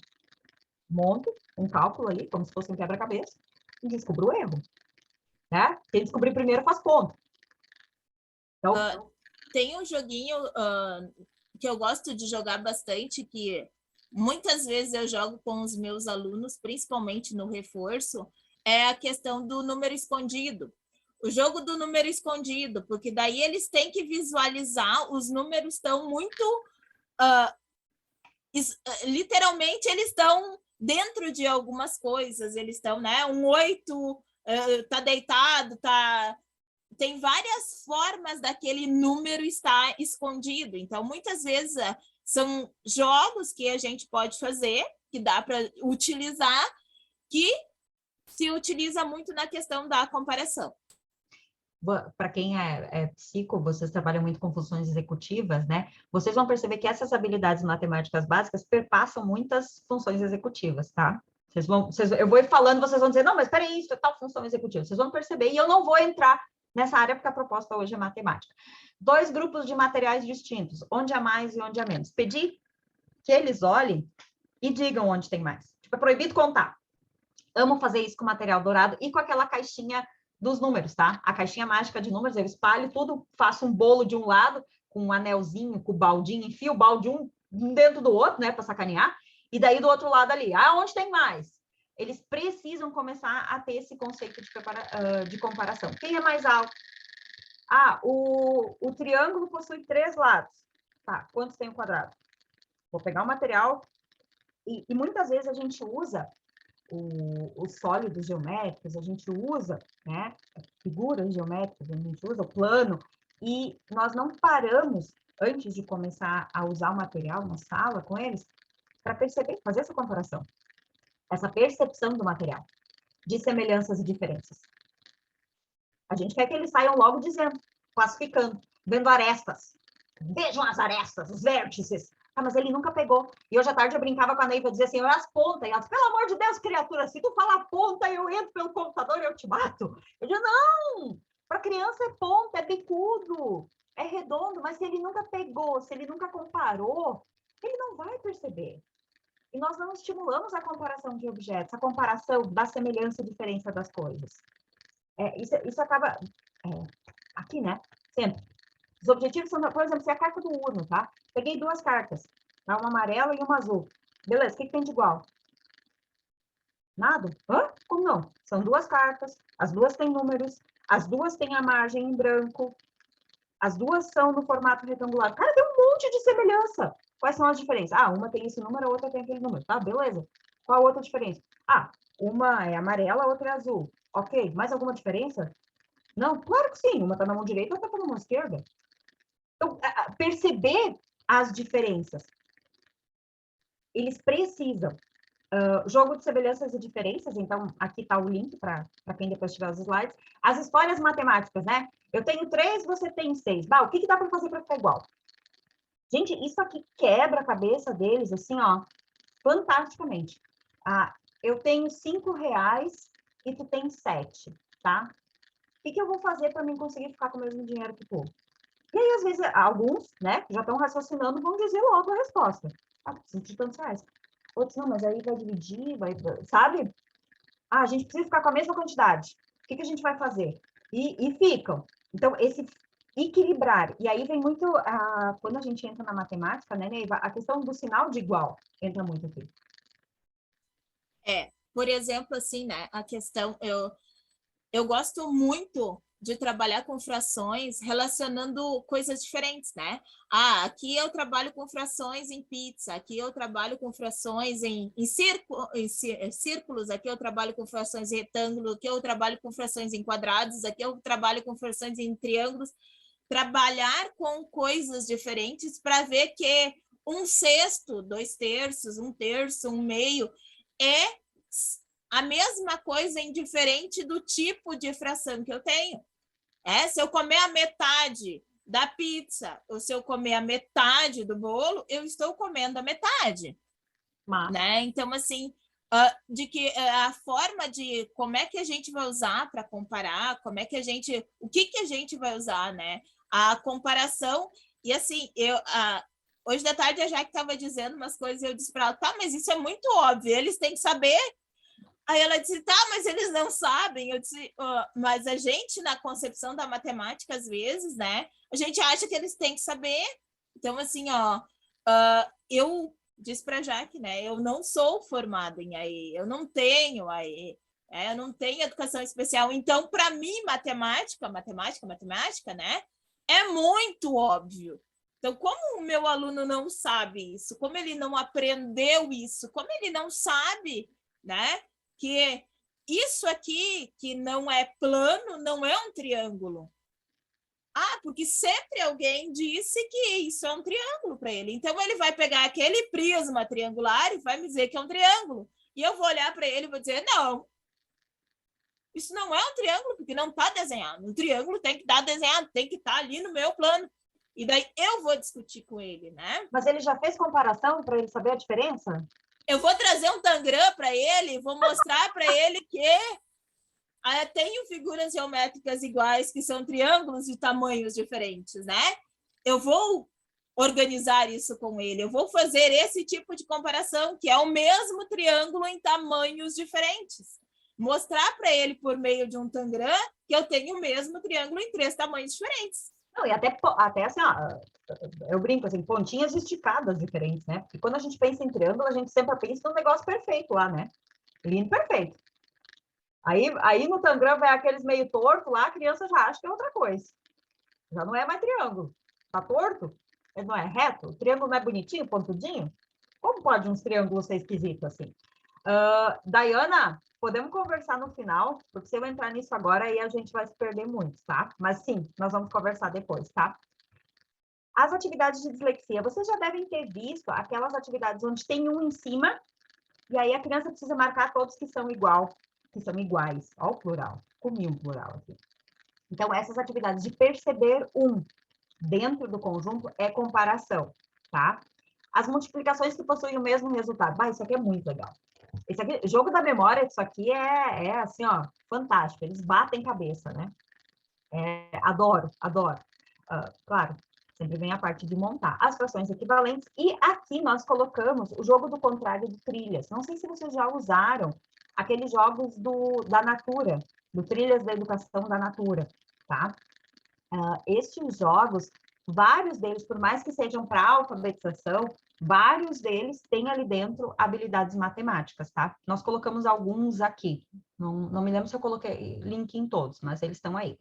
Monto um cálculo ali, como se fosse um quebra-cabeça, e descubro o erro. Né? Quem descobrir primeiro faz ponto. Então, tem um joguinho que eu gosto de jogar bastante, que muitas vezes eu jogo com os meus alunos, principalmente no reforço, é a questão do número escondido. O jogo do número escondido, porque daí eles têm que visualizar, os números estão muito... literalmente, eles estão dentro de algumas coisas, eles estão, né? Um 8 tá deitado, tem várias formas daquele número estar escondido. Então, muitas vezes, são jogos que a gente pode fazer, que dá para utilizar, que se utiliza muito na questão da comparação. Para quem é psico, vocês trabalham muito com funções executivas, né? Vocês vão perceber que essas habilidades matemáticas básicas perpassam muitas funções executivas, tá? Eu vou falando, vocês vão dizer, não, mas peraí, isso é tal função executiva. Vocês vão perceber, e eu não vou entrar nessa área, porque a proposta hoje é matemática. 2 grupos de materiais distintos, onde há mais e onde há menos. Pedir que eles olhem e digam onde tem mais. Tipo, é proibido contar. Amo fazer isso com material dourado e com aquela caixinha dos números, tá? A caixinha mágica de números, eu espalho tudo, faço um bolo de um lado, com um anelzinho, com o baldinho, enfio o balde um dentro do outro, né, para sacanear, e daí do outro lado ali, onde tem mais? Eles precisam começar a ter esse conceito de comparação. Quem é mais alto? O triângulo possui 3 lados. Tá, quantos tem o quadrado? Vou pegar o material, e muitas vezes a gente usa os sólidos geométricos, a gente usa, né, figuras geométricas, a gente usa o plano, e nós não paramos, antes de começar a usar o material na sala com eles, para perceber, fazer essa comparação, essa percepção do material, de semelhanças e diferenças. A gente quer que eles saiam logo dizendo, classificando, vendo arestas. Vejam as arestas, os vértices. Ah, mas ele nunca pegou. E hoje à tarde eu brincava com a Neiva, dizia assim, olha as pontas. E ela disse, pelo amor de Deus, criatura, se tu falar ponta, eu entro pelo computador e eu te mato. Eu digo, não, para criança é ponta, é bicudo, é redondo, mas se ele nunca pegou, se ele nunca comparou, ele não vai perceber. E nós não estimulamos a comparação de objetos, a comparação da semelhança e diferença das coisas. Isso acaba, aqui, né, sempre. Os objetivos são, por exemplo, se a carta do Uno, tá? Peguei 2 cartas, tá? Uma amarela e uma azul. Beleza, o que tem de igual? Nada? Hã? Como não? São 2 cartas, as 2 têm números, as 2 têm a margem em branco, as 2 são no formato retangular. Cara, tem um monte de semelhança. Quais são as diferenças? Ah, uma tem esse número, a outra tem aquele número. Tá, beleza. Qual a outra diferença? Ah, uma é amarela, a outra é azul. Ok, mais alguma diferença? Não? Claro que sim. Uma tá na mão direita, a outra tá na mão esquerda. Então, perceber as diferenças. Eles precisam. Jogo de semelhanças e diferenças, então aqui está o link para quem depois tiver os slides. As histórias matemáticas, né? Eu tenho 3, você tem 6. Bah, o que dá para fazer para ficar igual? Gente, isso aqui quebra a cabeça deles, assim, ó, fantasticamente. Eu tenho R$5 e tu tem 7, tá? O que eu vou fazer para mim conseguir ficar com o mesmo dinheiro que tu? E aí, às vezes, alguns, né, que já estão raciocinando, vão dizer logo a resposta. Ah, preciso de tantos reais. Outros, não, mas aí vai dividir, sabe? Ah, a gente precisa ficar com a mesma quantidade. O que a gente vai fazer? E ficam. Então, esse equilibrar. E aí vem muito, quando a gente entra na matemática, né, Neiva, a questão do sinal de igual entra muito aqui. Por exemplo, assim, né, a questão, eu gosto muito de trabalhar com frações relacionando coisas diferentes, né? Aqui eu trabalho com frações em pizza, aqui eu trabalho com frações em círculos, aqui eu trabalho com frações em retângulo, aqui eu trabalho com frações em quadrados, aqui eu trabalho com frações em triângulos. Trabalhar com coisas diferentes para ver que 1/6, 2/3, 1/3, 1/2 é a mesma coisa indiferente do tipo de fração que eu tenho. Se eu comer a metade da pizza ou se eu comer a metade do bolo, eu estou comendo a metade. Né? Então, assim, de que a forma de como é que a gente vai usar para comparar, o que a gente vai usar, né? A comparação, e assim, hoje da tarde a Jaque estava dizendo umas coisas e eu disse para ela, tá, mas isso é muito óbvio, eles têm que saber. Aí ela disse, tá, mas eles não sabem. Eu disse, mas a gente, na concepção da matemática, às vezes, né, a gente acha que eles têm que saber. Então, assim, eu disse para a Jaque, né, eu não sou formada em AE, eu não tenho AE, eu não tenho educação especial. Então, para mim, matemática, né, é muito óbvio. Então, como o meu aluno não sabe isso, como ele não aprendeu isso, como ele não sabe, né, que isso aqui, que não é plano, não é um triângulo. Porque sempre alguém disse que isso é um triângulo para ele. Então, ele vai pegar aquele prisma triangular e vai me dizer que é um triângulo. E eu vou olhar para ele e vou dizer, não, isso não é um triângulo, porque não está desenhado. Um triângulo tem que estar desenhado, tem que estar ali no meu plano. E daí eu vou discutir com ele, né? Mas ele já fez comparação para ele saber a diferença? Eu vou trazer um tangram para ele, vou mostrar para ele que tenho figuras geométricas iguais, que são triângulos de tamanhos diferentes, né? Eu vou organizar isso com ele, eu vou fazer esse tipo de comparação, que é o mesmo triângulo em tamanhos diferentes. Mostrar para ele, por meio de um tangram, que eu tenho o mesmo triângulo em 3 tamanhos diferentes. Não, e até assim, eu brinco assim, pontinhas esticadas diferentes, né? Porque quando a gente pensa em triângulo, a gente sempre pensa num negócio perfeito lá, né? Lindo, perfeito. Aí no tangram vai aqueles meio torto lá, a criança já acha que é outra coisa. Já não é mais triângulo. Tá torto? Ele não é reto? O triângulo não é bonitinho, pontudinho? Como pode uns triângulos ser esquisitos assim? Diana, podemos conversar no final, porque se eu entrar nisso agora, aí a gente vai se perder muito, tá? Mas sim, nós vamos conversar depois, tá? As atividades de dislexia, vocês já devem ter visto aquelas atividades onde tem um em cima, e aí a criança precisa marcar todos que são iguais. Ó o plural, comi um plural aqui. Então, essas atividades de perceber dentro do conjunto é comparação, tá? As multiplicações que possuem o mesmo resultado. Isso aqui é muito legal. Esse aqui, jogo da memória, isso aqui é assim, ó, fantástico. Eles batem cabeça, né? Adoro, adoro. Claro, sempre vem a parte de montar as frações equivalentes. E aqui nós colocamos o jogo do contrário de trilhas. Não sei se vocês já usaram aqueles jogos da Natura, do Trilhas da Educação da Natura, tá? Estes jogos, vários deles, por mais que sejam para alfabetização, vários deles têm ali dentro habilidades matemáticas, tá? Nós colocamos alguns aqui. Não me lembro se eu coloquei link em todos, mas eles estão aí.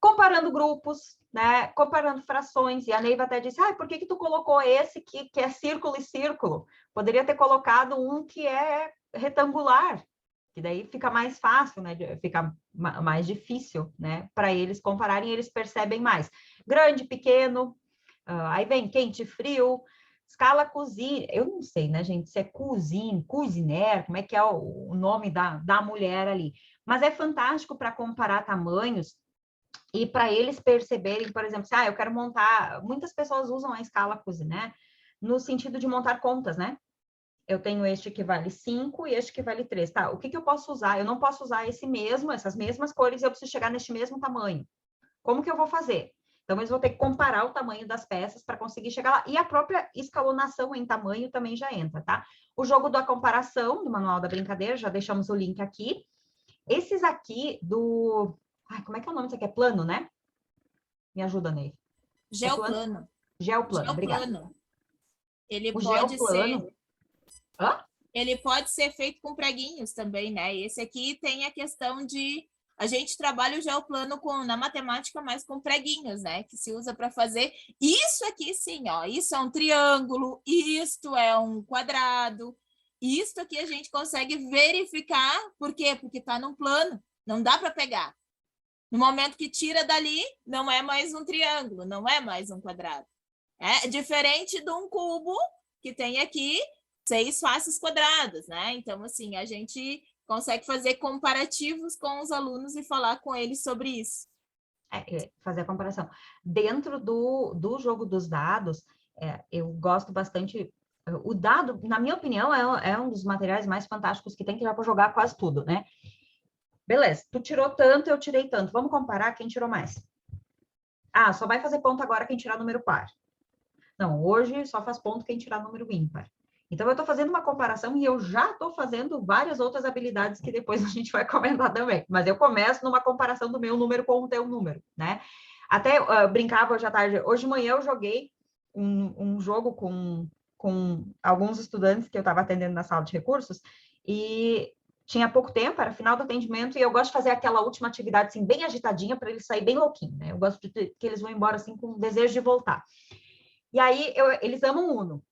Comparando grupos, né? Comparando frações. E a Neiva até disse, por que tu colocou esse que é círculo e círculo? Poderia ter colocado um que é retangular, que daí fica mais fácil, né? Fica mais difícil, né? Para eles compararem, eles percebem mais. Grande, pequeno, aí vem quente, frio, escala cozinha. Eu não sei, né, gente, se é cozinher, como é que é o nome da mulher ali. Mas é fantástico para comparar tamanhos e para eles perceberem, por exemplo, eu quero montar... Muitas pessoas usam a escala cozinher no sentido de montar contas, né? Eu tenho este que vale 5 e este que vale 3. Tá, o que eu posso usar? Eu não posso usar essas mesmas cores, eu preciso chegar neste mesmo tamanho. Como que eu vou fazer? Então, eles vão ter que comparar o tamanho das peças para conseguir chegar lá. E a própria escalonação em tamanho também já entra, tá? O jogo da comparação, do Manual da Brincadeira, já deixamos o link aqui. Esses aqui do... como é que é o nome disso aqui? É plano, né? Me ajuda, Ney. Geoplano. Geoplano, obrigada. Ele o pode geoplano... ser... Ele pode ser feito com preguinhos também, né? Esse aqui tem a questão de... A gente trabalha o geoplano na matemática, mas com preguinhos, né? Que se usa para fazer... Isso aqui, sim, ó. Isso é um triângulo, isto é um quadrado. Isto aqui a gente consegue verificar. Por quê? Porque está num plano. Não dá para pegar. No momento que tira dali, não é mais um triângulo, não é mais um quadrado. É diferente de um cubo que tem aqui 6 faces quadradas, né? Então, assim, a gente consegue fazer comparativos com os alunos e falar com eles sobre isso. Fazer a comparação. Dentro do jogo dos dados, eu gosto bastante... O dado, na minha opinião, é um dos materiais mais fantásticos que tem, que dá para jogar quase tudo, né? Beleza, tu tirou tanto, eu tirei tanto. Vamos comparar quem tirou mais. Só vai fazer ponto agora quem tirar número par. Não, hoje só faz ponto quem tirar número ímpar. Então, eu estou fazendo uma comparação e eu já estou fazendo várias outras habilidades que depois a gente vai comentar também. Mas eu começo numa comparação do meu número com o teu número, né? Até brincava hoje à tarde. Hoje de manhã eu joguei um jogo com alguns estudantes que eu estava atendendo na sala de recursos e tinha pouco tempo, era final do atendimento, e eu gosto de fazer aquela última atividade, assim, bem agitadinha, para eles saírem bem louquinho, né? Eu gosto de que eles vão embora, assim, com desejo de voltar. E aí, eles amam Uno.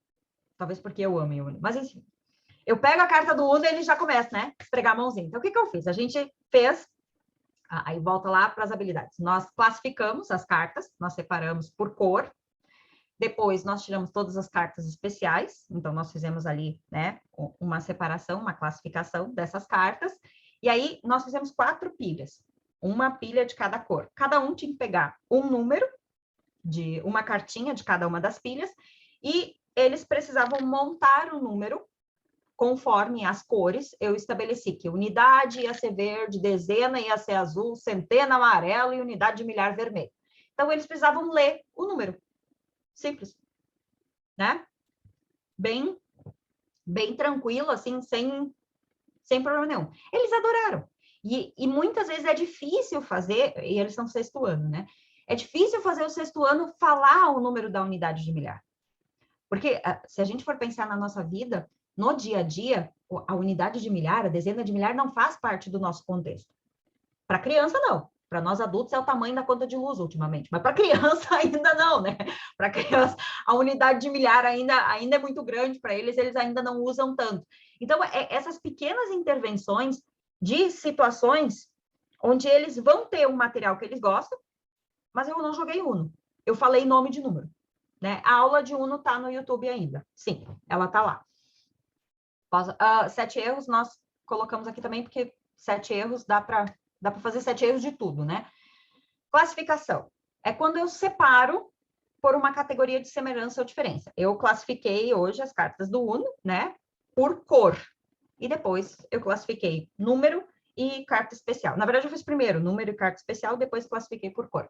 Talvez porque eu ame Uno. Mas, enfim, eu pego a carta do Uno e ele já começa, né? Esfregar a mãozinha. Então, o que eu fiz? A gente fez... aí, volta lá para as habilidades. Nós classificamos as cartas, nós separamos por cor. Depois, nós tiramos todas as cartas especiais. Então, nós fizemos ali, né, uma separação, uma classificação dessas cartas. E aí, nós fizemos 4 pilhas. Uma pilha de cada cor. Cada um tinha que pegar um número, de uma cartinha de cada uma das pilhas, e eles precisavam montar o número conforme as cores. Eu estabeleci que unidade ia ser verde, dezena ia ser azul, centena amarelo e unidade de milhar vermelho. Então, eles precisavam ler o número. Simples, né? Bem tranquilo, assim, sem problema nenhum. Eles adoraram. E muitas vezes é difícil fazer, e eles estão no 6º ano, né? É difícil fazer o 6º ano falar o número da unidade de milhar. Porque se a gente for pensar na nossa vida, no dia a dia, a unidade de milhar, a dezena de milhar, não faz parte do nosso contexto. Para criança, não. Para nós adultos é o tamanho da conta de luz ultimamente, mas para criança ainda não, né? Para criança, a unidade de milhar ainda é muito grande para eles ainda não usam tanto. Então, essas pequenas intervenções de situações onde eles vão ter um material que eles gostam, mas eu não joguei Uno. Eu falei nome de número, né? A aula de Uno está no YouTube ainda. Sim, ela está lá. 7 erros nós colocamos aqui também, porque 7 erros dá para fazer 7 erros de tudo, né? Classificação. É quando eu separo por uma categoria de semelhança ou diferença. Eu classifiquei hoje as cartas do Uno, né, por cor. E depois eu classifiquei número e carta especial. Na verdade, eu fiz primeiro número e carta especial, depois classifiquei por cor.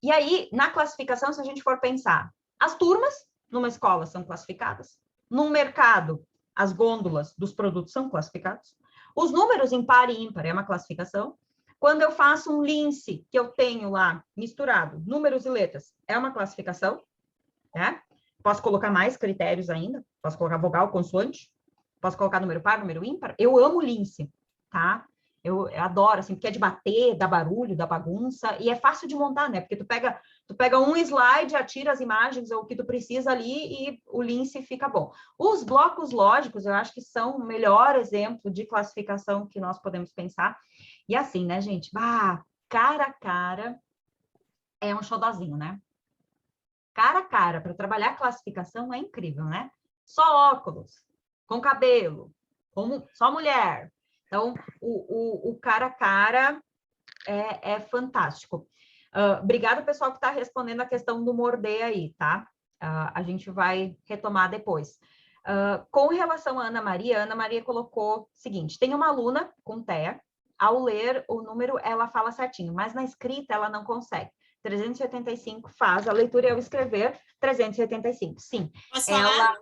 E aí, na classificação, se a gente for pensar, as turmas numa escola são classificadas, num mercado, as gôndolas dos produtos são classificados, os números em par e ímpar é uma classificação. Quando eu faço um lince, que eu tenho lá misturado, números e letras, é uma classificação, né? Posso colocar mais critérios ainda, posso colocar vogal, consoante, posso colocar número par, número ímpar. Eu amo lince, tá? Eu adoro, assim, porque é de bater, dá barulho, dá bagunça, e é fácil de montar, né? Porque tu pega um slide, atira as imagens ou o que tu precisa ali e o lince fica bom. Os blocos lógicos, eu acho que são o melhor exemplo de classificação que nós podemos pensar. E assim, né, gente? Cara a cara é um xodozinho, né? Cara a cara, para trabalhar classificação é incrível, né? Só óculos, com cabelo, só mulher. Então, o cara a cara é fantástico. Obrigada, pessoal, que está respondendo a questão do morder aí, tá? A gente vai retomar depois. Com relação a Ana Maria colocou o seguinte, tem uma aluna com TEA, ao ler o número, ela fala certinho, mas na escrita ela não consegue. 385 faz a leitura e ao escrever 385. Sim. Posso falar?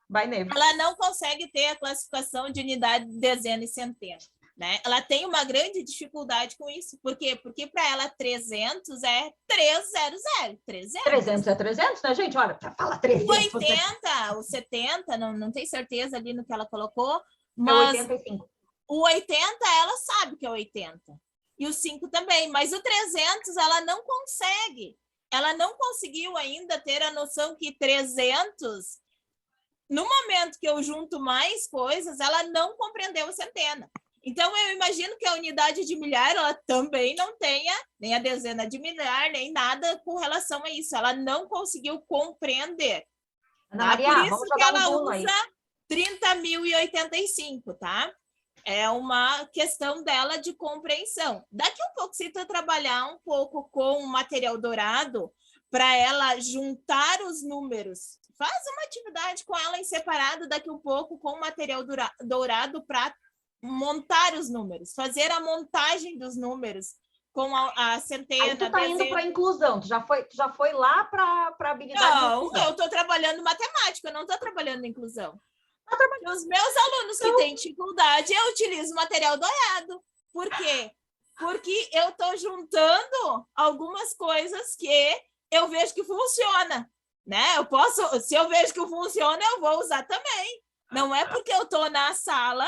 Vai, Neve. Ela não consegue ter a classificação de unidade, dezena e centena, né? Ela tem uma grande dificuldade com isso. Por quê? Porque para ela 300 é 300. 300 é 300, né, gente? Olha, fala 300. O 80, o 70, não tem certeza ali no que ela colocou, mas... É 85. O 80, ela sabe que é 80. E o 5 também, mas o 300 ela não consegue. Ela não conseguiu ainda ter a noção que 300, no momento que eu junto mais coisas, ela não compreendeu a centena. Então, eu imagino que a unidade de milhar, ela também não tenha nem a dezena de milhar, nem nada com relação a isso. Ela não conseguiu compreender. Ana Maria, por isso vamos que jogar ela um usa 30.085, tá? É uma questão dela de compreensão. Daqui um pouco, se tu trabalhar um pouco com o material dourado, para ela juntar os números, faz uma atividade com ela em separado daqui um pouco com o material dourado para montar os números, fazer a montagem dos números com a centena. Aí tu tá indo para inclusão, tu já foi lá para habilidade de inclusão. Não, eu estou trabalhando matemática, eu não estou trabalhando inclusão. Os meus alunos que têm dificuldade, eu utilizo material dourado. Por quê? Porque eu estou juntando algumas coisas que eu vejo que funciona, né? Se eu vejo que funciona, eu vou usar também. Não é porque eu estou na sala,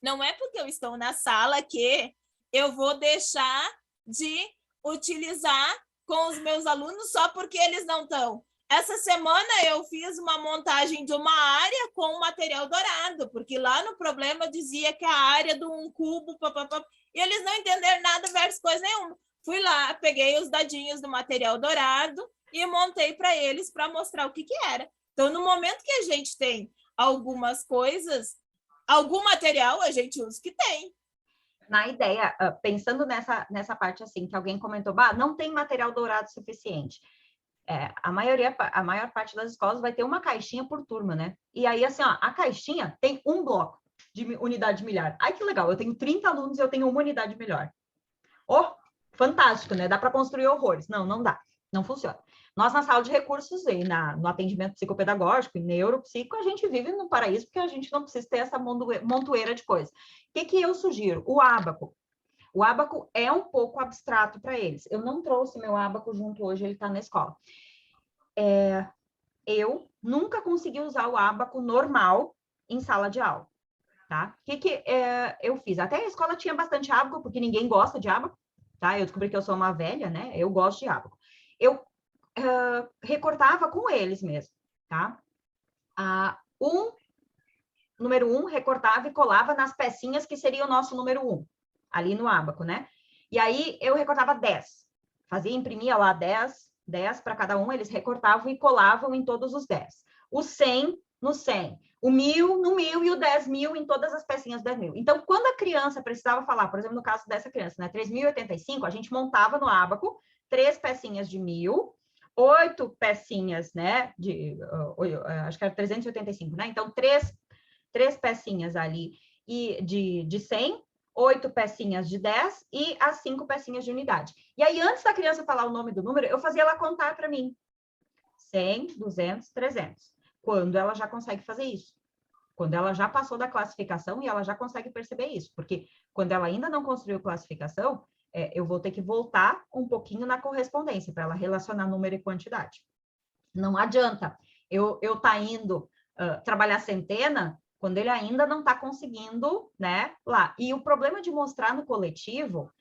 não é porque eu estou na sala que eu vou deixar de utilizar com os meus alunos só porque eles não estão. Essa semana eu fiz uma montagem de uma área com material dourado, porque lá no problema dizia que a área de um cubo, e eles não entenderam nada versus coisa nenhuma. Fui lá, peguei os dadinhos do material dourado e montei para eles para mostrar o que era. Então, no momento que a gente tem algumas coisas, algum material a gente usa que tem. Na ideia, pensando nessa parte assim, que alguém comentou, não tem material dourado suficiente. A maior parte das escolas vai ter uma caixinha por turma, né? E aí, assim, ó, a caixinha tem um bloco de unidade de milhar. Ai, que legal, eu tenho 30 alunos e eu tenho uma unidade de milhar. Fantástico, né? Dá para construir horrores. Não dá, não funciona. Nós, na sala de recursos e no atendimento psicopedagógico e neuropsico, a gente vive no paraíso porque a gente não precisa ter essa montoeira de coisas. O que eu sugiro? O ábaco. O ábaco é um pouco abstrato para eles. Eu não trouxe meu ábaco junto hoje, ele está na escola. Eu nunca consegui usar o ábaco normal em sala de aula, tá? O que eu fiz? Até a escola tinha bastante ábaco, porque ninguém gosta de ábaco, tá? Eu descobri que eu sou uma velha, né? Eu gosto de ábaco. Eu recortava com eles mesmo, tá? Número 1, recortava e colava nas pecinhas que seria o nosso número 1. Ali no ábaco, né? E aí eu recortava 10. Imprimia lá 10 para cada um, eles recortavam e colavam em todos os 10. O 100 no 100, o 1000 no 1000 e o 10.000 em todas as pecinhas 10.000. Então, quando a criança precisava falar, por exemplo, no caso dessa criança, né, 3.085, a gente montava no ábaco, 3 pecinhas de 1.000, 8 pecinhas, né, acho que era 385, né? Então, 3 pecinhas ali de 100, 8 pecinhas de 10 e as 5 pecinhas de unidade. E aí, antes da criança falar o nome do número, eu fazia ela contar para mim. 100, 200, 300. Quando ela já consegue fazer isso. Quando ela já passou da classificação e ela já consegue perceber isso. Porque quando ela ainda não construiu classificação, eu vou ter que voltar um pouquinho na correspondência para ela relacionar número e quantidade. Não adianta eu tá indo trabalhar centena quando ele ainda não está conseguindo, né, lá. E o problema de mostrar no coletivo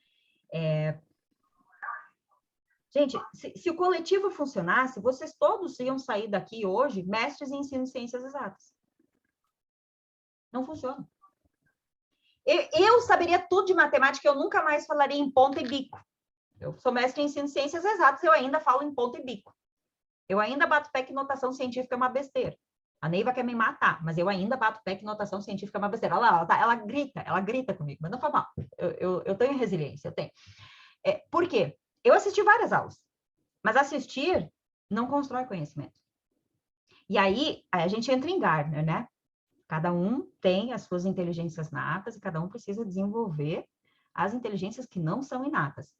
Gente, se o coletivo funcionasse, vocês todos iam sair daqui hoje mestres em ensino de ciências exatas. Não funciona. Eu saberia tudo de matemática, eu nunca mais falaria em ponta e bico. Eu sou mestre em ensino de ciências exatas, eu ainda falo em ponta e bico. Eu ainda bato pé que notação científica é uma besteira. A Neiva quer me matar, mas eu ainda bato pé que notação científica é uma besteira. Olha lá, ela grita comigo, mas não faz mal. Eu tenho resiliência, eu tenho. Por quê? Eu assisti várias aulas, mas assistir não constrói conhecimento. E aí a gente entra em Gardner, né? Cada um tem as suas inteligências natas e cada um precisa desenvolver as inteligências que não são inatas.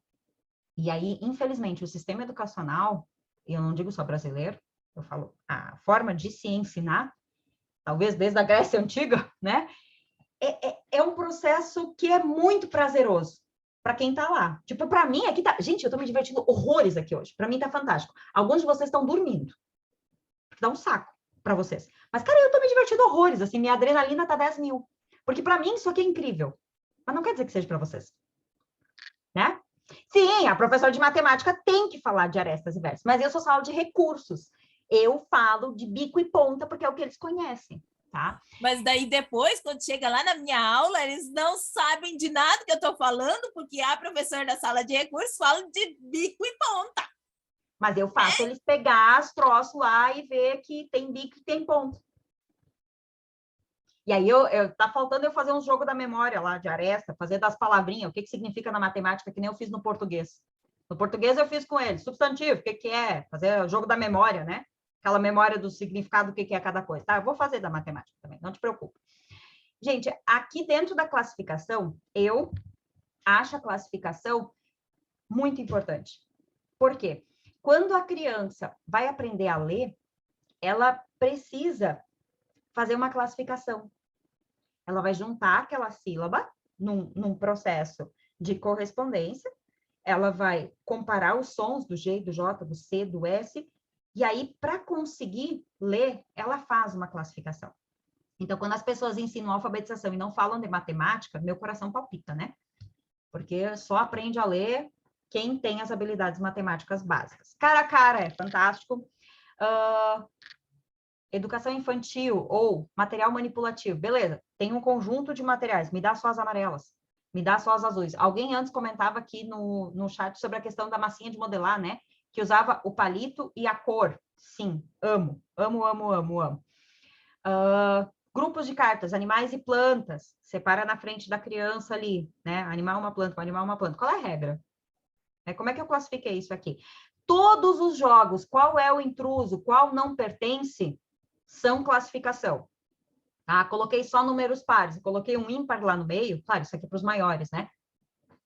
E aí, infelizmente, o sistema educacional, e eu não digo só brasileiro, eu falo a forma de se ensinar, talvez desde a Grécia Antiga, né? É um processo que é muito prazeroso para quem tá lá. Tipo, para mim, aqui tá... Gente, eu tô me divertindo horrores aqui hoje. Para mim tá fantástico. Alguns de vocês estão dormindo. Dá um saco para vocês. Mas, cara, eu tô me divertindo horrores. Assim, minha adrenalina tá 10.000. Porque para mim isso aqui é incrível. Mas não quer dizer que seja para vocês. Né? Sim, a professora de matemática tem que falar de arestas e vértices. Mas eu só falo de recursos. Eu falo de bico e ponta porque é o que eles conhecem. Tá? Mas daí depois, quando chega lá na minha aula, eles não sabem de nada que eu estou falando, porque a professora da sala de recursos fala de bico e ponta. Mas eu faço eles pegar os troços lá e ver que tem bico e tem ponta. E aí tá faltando eu fazer um jogo da memória lá de aresta, fazer das palavrinhas, o que significa na matemática, que nem eu fiz no português. No português eu fiz com eles, substantivo, o que é? Fazer o jogo da memória, né? Aquela memória do significado do que é cada coisa, tá? Eu vou fazer da matemática também, não te preocupe. Gente, aqui dentro da classificação, eu acho a classificação muito importante. Por quê? Quando a criança vai aprender a ler, ela precisa fazer uma classificação. Ela vai juntar aquela sílaba num processo de correspondência, ela vai comparar os sons do G, do J, do C, do S, e aí, para conseguir ler, ela faz uma classificação. Então, quando as pessoas ensinam alfabetização e não falam de matemática, meu coração palpita, né? Porque só aprende a ler quem tem as habilidades matemáticas básicas. Cara a cara é fantástico. Educação infantil ou material manipulativo. Beleza, tem um conjunto de materiais. Me dá só as amarelas. Me dá só as azuis. Alguém antes comentava aqui no chat sobre a questão da massinha de modelar, né? Que usava o palito e a cor. Sim, amo. Amo, amo, amo, amo. Grupos de cartas, animais e plantas. Separa na frente da criança ali, né? Animal, uma planta, animal, uma planta. Qual é a regra? Como é que eu classifiquei isso aqui? Todos os jogos, qual é o intruso, qual não pertence, são classificação. Tá? Coloquei só números pares, coloquei um ímpar lá no meio. Claro, isso aqui é para os maiores, né?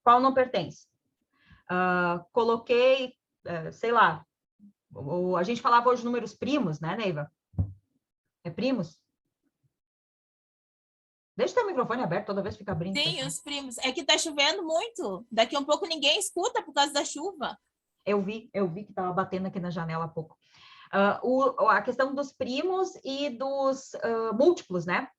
Qual não pertence? Coloquei, sei lá, a gente falava hoje números primos, né, Neiva? É primos? Deixa o teu microfone aberto, toda vez fica abrindo. Sim, os primos. É que tá chovendo muito. Daqui a um pouco ninguém escuta por causa da chuva. Eu vi que estava batendo aqui na janela há pouco. A questão dos primos e dos múltiplos, né?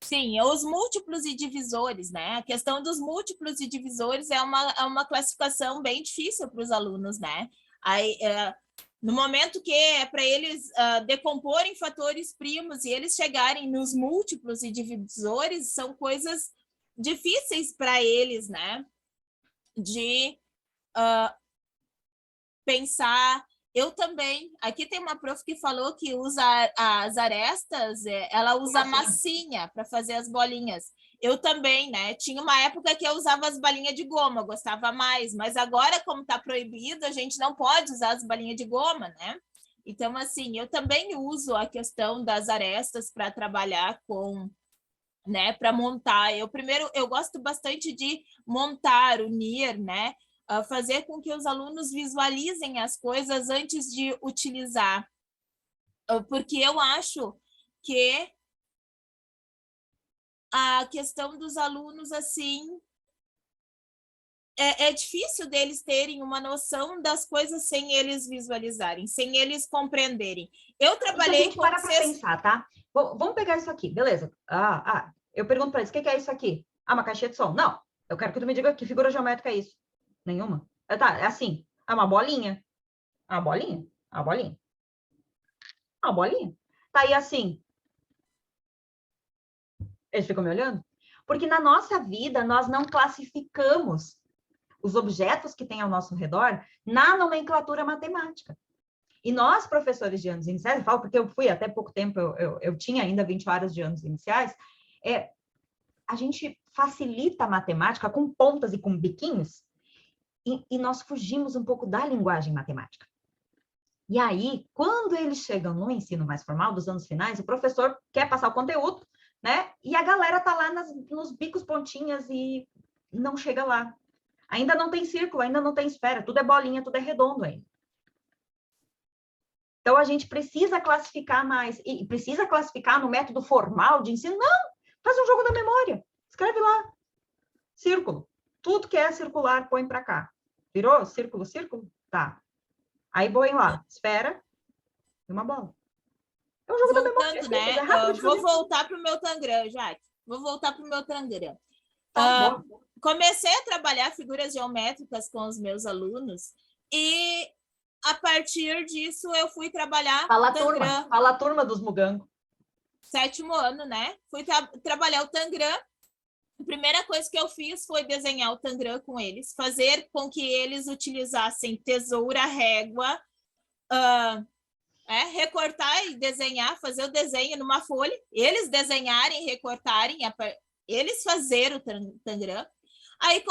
Sim, os múltiplos e divisores, né? A questão dos múltiplos e divisores é uma classificação bem difícil para os alunos, né? Aí, no momento que é para eles decomporem fatores primos e eles chegarem nos múltiplos e divisores, são coisas difíceis para eles, né? De pensar. Eu também. Aqui tem uma prof que falou que usa as arestas, ela usa massinha para fazer as bolinhas. Eu também, né? Tinha uma época que eu usava as balinhas de goma, eu gostava mais, mas agora, como está proibido, a gente não pode usar as balinhas de goma, né? Então, assim, eu também uso a questão das arestas para trabalhar com, né, para montar. Eu gosto bastante de montar, unir, né? Fazer com que os alunos visualizem as coisas antes de utilizar. Porque eu acho que a questão dos alunos, assim, é difícil deles terem uma noção das coisas sem eles visualizarem, sem eles compreenderem. Eu trabalhei a gente para para pensar, tá? Vamos pegar isso aqui, beleza. Eu pergunto para eles, o que é isso aqui? Uma caixinha de som. Não, eu quero que tu me diga que figura geométrica é isso. Nenhuma. Tá, é assim. É uma bolinha. Uma bolinha? Uma bolinha. Uma bolinha. Tá aí assim. Eles ficam me olhando? Porque na nossa vida, nós não classificamos os objetos que tem ao nosso redor na nomenclatura matemática. E nós, professores de anos iniciais, eu falo porque eu fui até pouco tempo, eu tinha ainda 20 horas de anos iniciais, a gente facilita a matemática com pontas e com biquinhos, e nós fugimos um pouco da linguagem matemática. E aí, quando eles chegam no ensino mais formal, dos anos finais, o professor quer passar o conteúdo, né? E a galera tá lá nos bicos pontinhas e não chega lá. Ainda não tem círculo, ainda não tem esfera, tudo é bolinha, tudo é redondo ainda. Então, a gente precisa classificar mais, e precisa classificar no método formal de ensino? Não, faz um jogo da memória, escreve lá, círculo, tudo que é circular, põe para cá. Virou? Círculo, círculo? Tá. Aí põe lá, esfera e uma bola. É um jogo da memória. Voltando, né? Vou voltar para o meu Tangram, Jaque. Vou voltar para o meu Tangram. Comecei a trabalhar figuras geométricas com os meus alunos e a partir disso eu fui trabalhar fala a turma dos Mugango. 7º ano, né? Fui trabalhar o Tangram. A primeira coisa que eu fiz foi desenhar o Tangram com eles, fazer com que eles utilizassem tesoura, régua, recortar e desenhar, fazer o desenho numa folha, eles desenharem, recortarem, eles fazerem o Tangram. Aí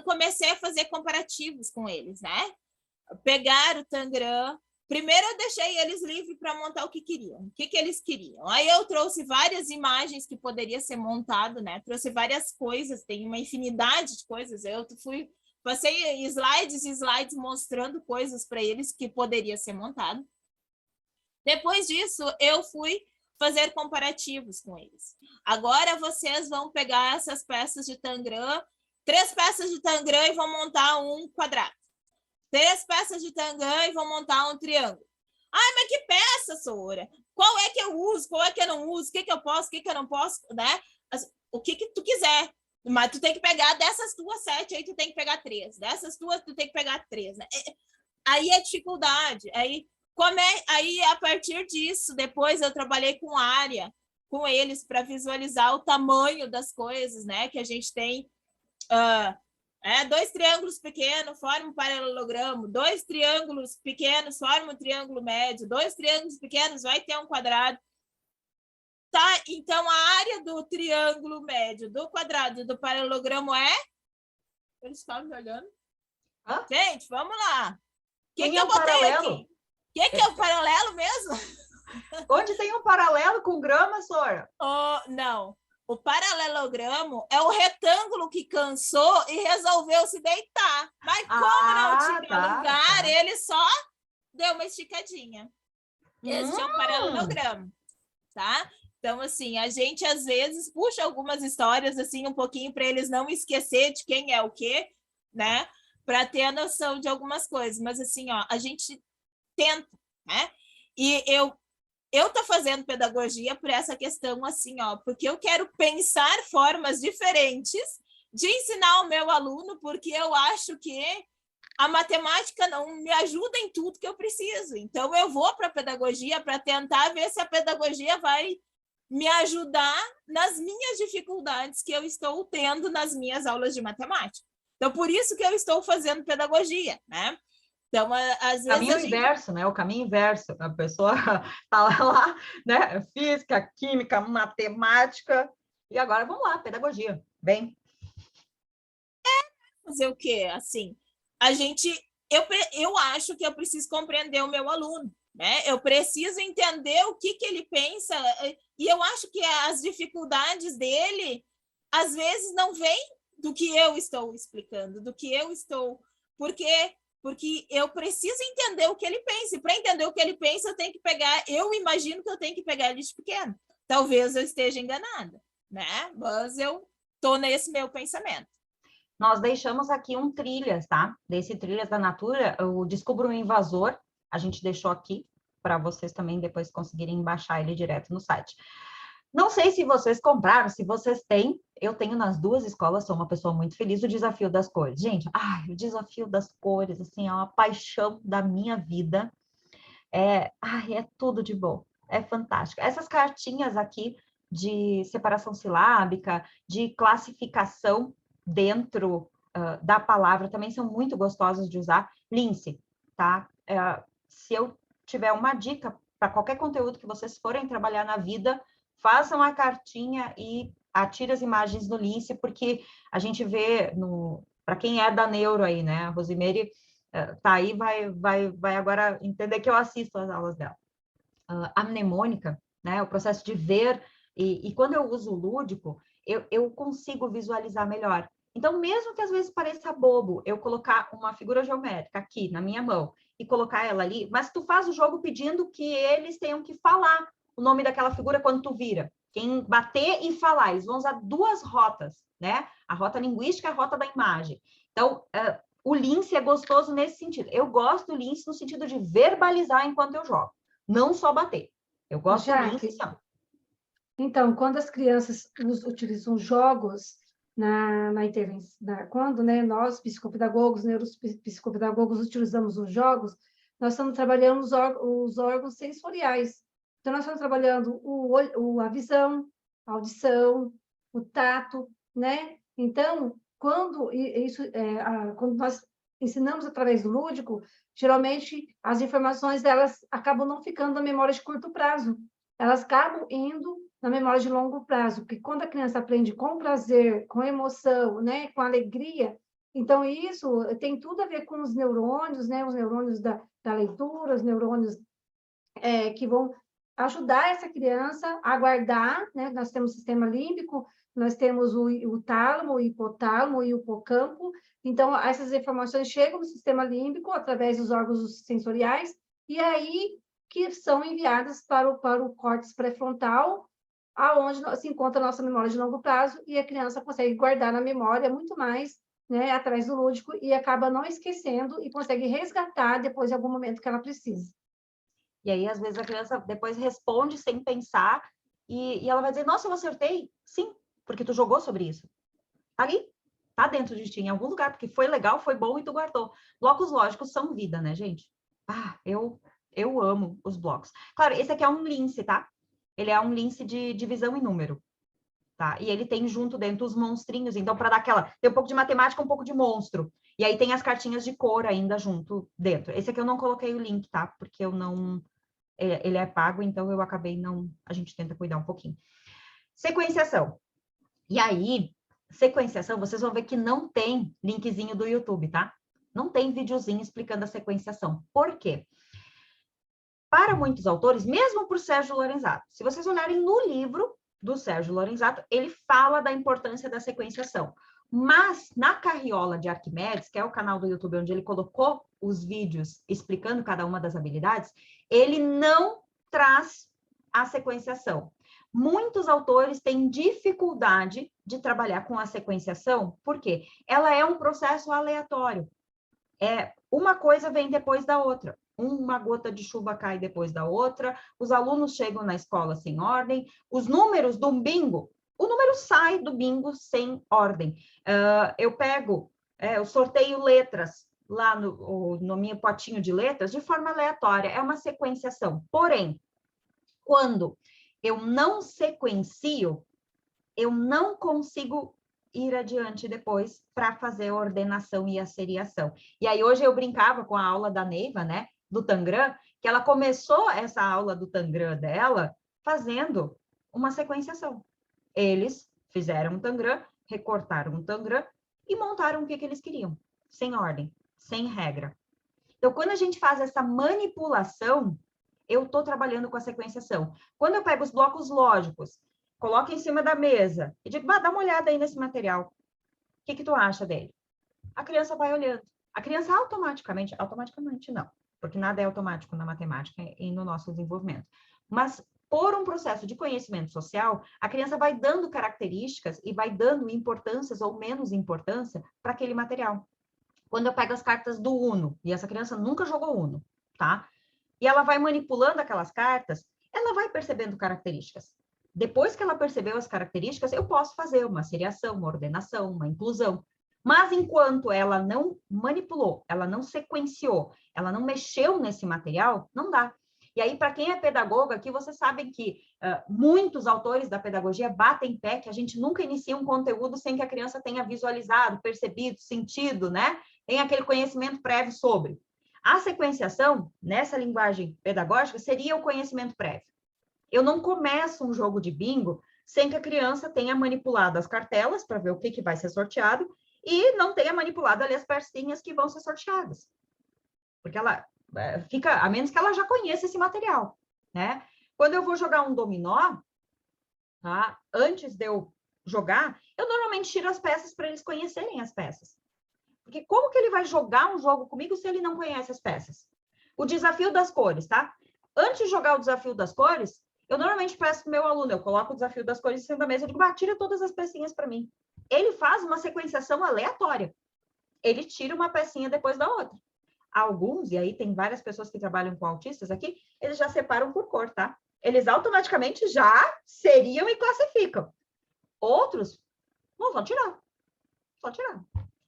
comecei a fazer comparativos com eles, né? Pegar o Tangram. Primeiro eu deixei eles livres para montar o que queriam, o que eles queriam. Aí eu trouxe várias imagens que poderia ser montado, né? Trouxe várias coisas, tem uma infinidade de coisas. Eu passei slides e slides mostrando coisas para eles que poderia ser montado. Depois disso, eu fui fazer comparativos com eles. Agora vocês vão pegar essas peças de Tangram, 3 peças de Tangram e vão montar um quadrado. 3 peças de Tangram e vão montar um triângulo. Ai, mas que peça, Soura? Qual é que eu uso? Qual é que eu não uso? O que eu posso? O que eu não posso? Né? O que tu quiser. Mas tu tem que pegar dessas tuas 7, aí tu tem que pegar 3. Dessas tuas, tu tem que pegar 3. Né? Aí é dificuldade. Aí, a partir disso, depois eu trabalhei com área, com eles, para visualizar o tamanho das coisas, né? Que a gente tem... 2 triângulos pequenos formam um paralelogramo, 2 triângulos pequenos formam um triângulo médio, 2 triângulos pequenos vai ter um quadrado. Tá? Então, a área do triângulo médio, do quadrado e do paralelogramo é... Eles estavam me olhando. Gente, vamos lá. O que eu botei paralelo? Aqui? O que é o paralelo mesmo? Onde tem um paralelo com grama, Sora? Não. O paralelogramo é o retângulo que cansou e resolveu se deitar. Mas como não tinha lugar, ele só deu uma esticadinha. Esse é o paralelogramo, tá? Então, assim, a gente às vezes puxa algumas histórias assim um pouquinho para eles não esquecer de quem é o quê, né? Para ter a noção de algumas coisas. Mas assim, a gente tenta, né? E eu tô fazendo pedagogia por essa questão, assim, porque eu quero pensar formas diferentes de ensinar o meu aluno, porque eu acho que a matemática não me ajuda em tudo que eu preciso. Então, eu vou para a pedagogia para tentar ver se a pedagogia vai me ajudar nas minhas dificuldades que eu estou tendo nas minhas aulas de matemática. Então, por isso que eu estou fazendo pedagogia, né? Então, às vezes Caminho a gente... inverso, né? O caminho inverso. A pessoa tá lá, né? Física, química, matemática. E agora, vamos lá, pedagogia. Bem. Fazer o quê? Assim, a gente... Eu acho que eu preciso compreender o meu aluno, né? Eu preciso entender o que ele pensa, e eu acho que as dificuldades dele, às vezes, não vêm do que eu estou explicando, do que eu estou... Porque eu preciso entender o que ele pensa, e para entender o que ele pensa, eu tenho que pegar... Eu imagino que eu tenho que pegar ele de pequeno. Talvez eu esteja enganada, né? Mas eu estou nesse meu pensamento. Nós deixamos aqui um trilhas, tá? Desse Trilhas da Natura, o Descubra um Invasor, a gente deixou aqui para vocês também depois conseguirem baixar ele direto no site. Não sei se vocês compraram, se vocês têm, eu tenho nas duas escolas, sou uma pessoa muito feliz, o Desafio das Cores. Gente, o Desafio das Cores, assim, é uma paixão da minha vida. É tudo de bom, é fantástico. Essas cartinhas aqui de separação silábica, de classificação dentro da palavra também são muito gostosas de usar. Lince, tá? Se eu tiver uma dica para qualquer conteúdo que vocês forem trabalhar na vida, façam a cartinha e atire as imagens no Lince, porque a gente vê para quem é da neuro aí, né? A Rosemary tá aí, vai agora entender que eu assisto às aulas dela. A mnemônica, né? O processo de ver, e quando eu uso o lúdico, eu consigo visualizar melhor. Então, mesmo que às vezes pareça bobo, eu colocar uma figura geométrica aqui na minha mão e colocar ela ali, mas tu faz o jogo pedindo que eles tenham que falar o nome daquela figura quando tu vira. Quem bater e falar, eles vão usar duas rotas, né? A rota linguística e a rota da imagem. Então, o Lince é gostoso nesse sentido. Eu gosto do Lince no sentido de verbalizar enquanto eu jogo, não só bater. Eu gosto do Lince, sim. Então, quando as crianças utilizam jogos na intervenção, quando, né, nós, psicopedagogos, neuropsicopedagogos, utilizamos os jogos, nós estamos trabalhando os órgãos sensoriais. Então, nós estamos trabalhando a visão, a audição, o tato, né? Então, quando nós ensinamos através do lúdico, geralmente as informações elas acabam não ficando na memória de curto prazo, elas acabam indo na memória de longo prazo, porque quando a criança aprende com prazer, com emoção, né, com alegria, então isso tem tudo a ver com os neurônios, né, os neurônios da leitura, os neurônios que vão ajudar essa criança a guardar, né? Nós temos o sistema límbico, nós temos o tálamo, o hipotálamo e o hipocampo. Então, essas informações chegam no sistema límbico através dos órgãos sensoriais e aí que são enviadas para o córtex pré-frontal, aonde se encontra a nossa memória de longo prazo e a criança consegue guardar na memória muito mais, né, através do lúdico e acaba não esquecendo e consegue resgatar depois de algum momento que ela precisa. E aí, às vezes, a criança depois responde sem pensar e ela vai dizer, nossa, eu acertei. Sim, porque tu jogou sobre isso. Tá ali, tá dentro de ti, em algum lugar, porque foi legal, foi bom e tu guardou. Blocos lógicos são vida, né, gente? Eu amo os blocos. Claro, esse aqui é um Lince, tá? Ele é um Lince de divisão em número, tá? E ele tem junto dentro os monstrinhos, então para dar aquela... Tem um pouco de matemática, um pouco de monstro. E aí tem as cartinhas de cor ainda junto dentro. Esse aqui eu não coloquei o link, tá? Porque eu não... Ele é pago, então eu acabei não... A gente tenta cuidar um pouquinho. Sequenciação. E aí, sequenciação, vocês vão ver que não tem linkzinho do YouTube, tá? Não tem videozinho explicando a sequenciação. Por quê? Para muitos autores, mesmo por Sérgio Lorenzato, se vocês olharem no livro do Sérgio Lorenzato, ele fala da importância da sequenciação. Mas na Carriola de Arquimedes, que é o canal do YouTube onde ele colocou os vídeos explicando cada uma das habilidades, ele não traz a sequenciação. Muitos autores têm dificuldade de trabalhar com a sequenciação, porque ela é um processo aleatório. Uma coisa vem depois da outra. Uma gota de chuva cai depois da outra, os alunos chegam na escola sem ordem, os números do bingo, o número sai do bingo sem ordem. Eu pego, eu sorteio letras lá no meu potinho de letras de forma aleatória, é uma sequenciação. Porém, quando eu não sequencio, eu não consigo ir adiante depois para fazer a ordenação e a seriação. E aí hoje eu brincava com a aula da Neiva, né, do Tangram, que ela começou essa aula do Tangram dela fazendo uma sequenciação. Eles fizeram um Tangram, recortaram um Tangram e montaram o que eles queriam, sem ordem, sem regra. Então, quando a gente faz essa manipulação, eu estou trabalhando com a sequenciação. Quando eu pego os blocos lógicos, coloco em cima da mesa e digo, dá uma olhada aí nesse material. O que tu acha dele? A criança vai olhando. A criança automaticamente não, porque nada é automático na matemática e no nosso desenvolvimento. Mas, por um processo de conhecimento social, a criança vai dando características e vai dando importâncias ou menos importância para aquele material. Quando eu pego as cartas do Uno, e essa criança nunca jogou Uno, tá? E ela vai manipulando aquelas cartas, ela vai percebendo características. Depois que ela percebeu as características, eu posso fazer uma seriação, uma ordenação, uma inclusão. Mas enquanto ela não manipulou, ela não sequenciou, ela não mexeu nesse material, não dá. E aí, para quem é pedagogo aqui, vocês sabem que muitos autores da pedagogia batem pé que a gente nunca inicia um conteúdo sem que a criança tenha visualizado, percebido, sentido, né? Tem aquele conhecimento prévio sobre. A sequenciação, nessa linguagem pedagógica, seria o conhecimento prévio. Eu não começo um jogo de bingo sem que a criança tenha manipulado as cartelas para ver o que vai ser sorteado e não tenha manipulado ali as pecinhas que vão ser sorteadas. Porque ela fica, a menos que ela já conheça esse material, né? Quando eu vou jogar um dominó, tá? Antes de eu jogar, eu normalmente tiro as peças para eles conhecerem as peças. Porque como que ele vai jogar um jogo comigo se ele não conhece as peças? O desafio das cores, tá? Antes de jogar o desafio das cores, eu normalmente peço para o meu aluno, eu coloco o desafio das cores em cima da mesa, eu digo, tira todas as pecinhas para mim. Ele faz uma sequenciação aleatória. Ele tira uma pecinha depois da outra. Alguns, e aí tem várias pessoas que trabalham com autistas aqui, eles já separam por cor, tá? Eles automaticamente já seriam e classificam. Outros, não, só tirar. Só tirar.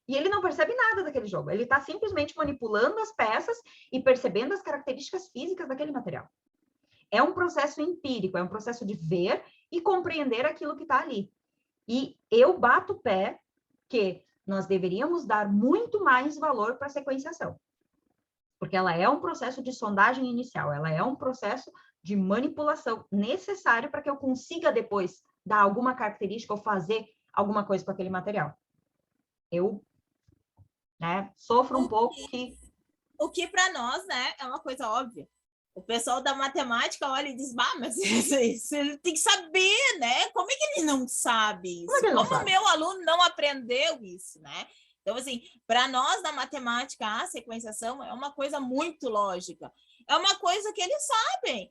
E ele não percebe nada daquele jogo. Ele está simplesmente manipulando as peças e percebendo as características físicas daquele material. É um processo empírico, é um processo de ver e compreender aquilo que está ali. E eu bato o pé que nós deveríamos dar muito mais valor para a sequenciação. Porque ela é um processo de sondagem inicial, ela é um processo de manipulação necessário para que eu consiga depois dar alguma característica ou fazer alguma coisa com aquele material. Eu sofro um pouco que... O que para nós, né, é uma coisa óbvia. O pessoal da matemática olha e diz, mas isso ele tem que saber, né? Como é que ele não sabe isso? Como o meu aluno não aprendeu isso, né? Então, assim, para nós da matemática, a sequenciação é uma coisa muito lógica. É uma coisa que eles sabem.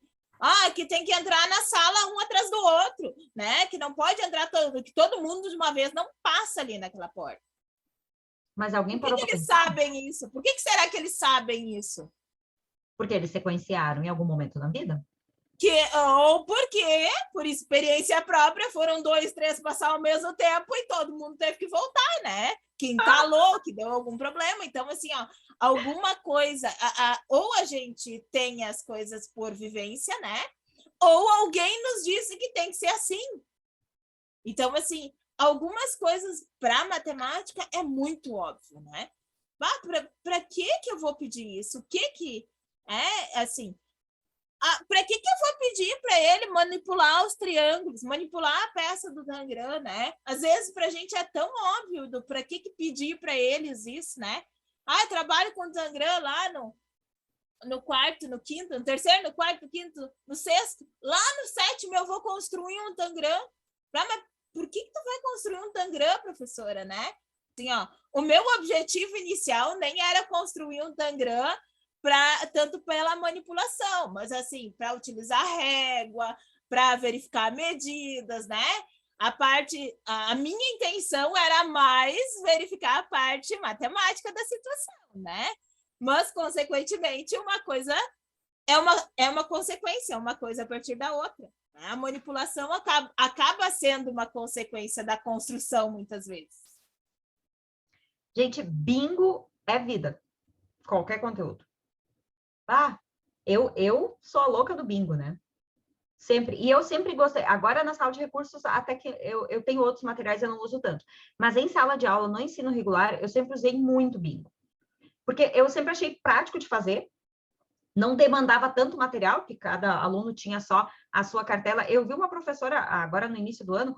Que tem que entrar na sala um atrás do outro, né? Que não pode entrar que todo mundo de uma vez não passa ali naquela porta. Mas alguém parou para pensar? Por que eles sabem isso? Por que será que eles sabem isso? Porque eles sequenciaram em algum momento na vida? Ou porque, por experiência própria, foram 2, 3 passar ao mesmo tempo e todo mundo teve que voltar, né? Que entalou, que deu algum problema. Então, assim, alguma coisa... ou a gente tem as coisas por vivência, né? Ou alguém nos disse que tem que ser assim. Então, assim, algumas coisas para matemática é muito óbvio, né? Para que eu vou pedir isso? O que é, assim... para que eu vou pedir para ele manipular os triângulos, manipular a peça do Tangram, né? Às vezes, para a gente é tão óbvio para que pedir para eles isso, né? Eu trabalho com o Tangram lá no quarto, no quinto, no terceiro, no quarto, no quinto, no sexto. Lá no sétimo eu vou construir um Tangram. Mas por que tu vai construir um Tangram, professora, né? Assim, o meu objetivo inicial nem era construir um Tangram tanto pela manipulação, mas assim, para utilizar régua, para verificar medidas, né? A minha intenção era mais verificar a parte matemática da situação, né? Mas, consequentemente, uma coisa é uma consequência, uma coisa a partir da outra. A manipulação acaba sendo uma consequência da construção, muitas vezes. Gente, bingo é vida. Qualquer conteúdo. Eu sou a louca do bingo, né? Sempre. E eu sempre gostei. Agora, na sala de recursos, até que eu tenho outros materiais, eu não uso tanto. Mas em sala de aula, no ensino regular, eu sempre usei muito bingo. Porque eu sempre achei prático de fazer, não demandava tanto material, porque cada aluno tinha só a sua cartela. Eu vi uma professora, agora no início do ano,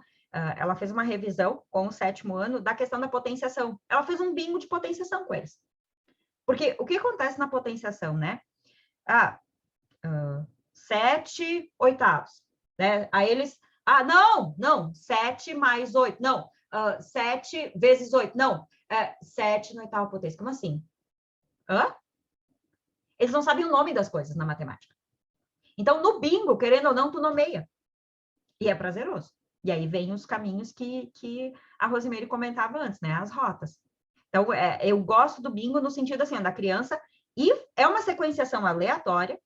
ela fez uma revisão com o 7º ano da questão da potenciação. Ela fez um bingo de potenciação com eles. Porque o que acontece na potenciação, né? 7 oitavos, né? Aí eles, não, 7 mais 8, não, 7 vezes 8, não, 7 no oitavo potência, como assim? Eles não sabem o nome das coisas na matemática. Então, no bingo, querendo ou não, tu nomeia. E é prazeroso. E aí vem os caminhos que a Rosimeire comentava antes, né? As rotas. Então, eu gosto do bingo no sentido assim, da criança, e é uma sequenciação aleatória,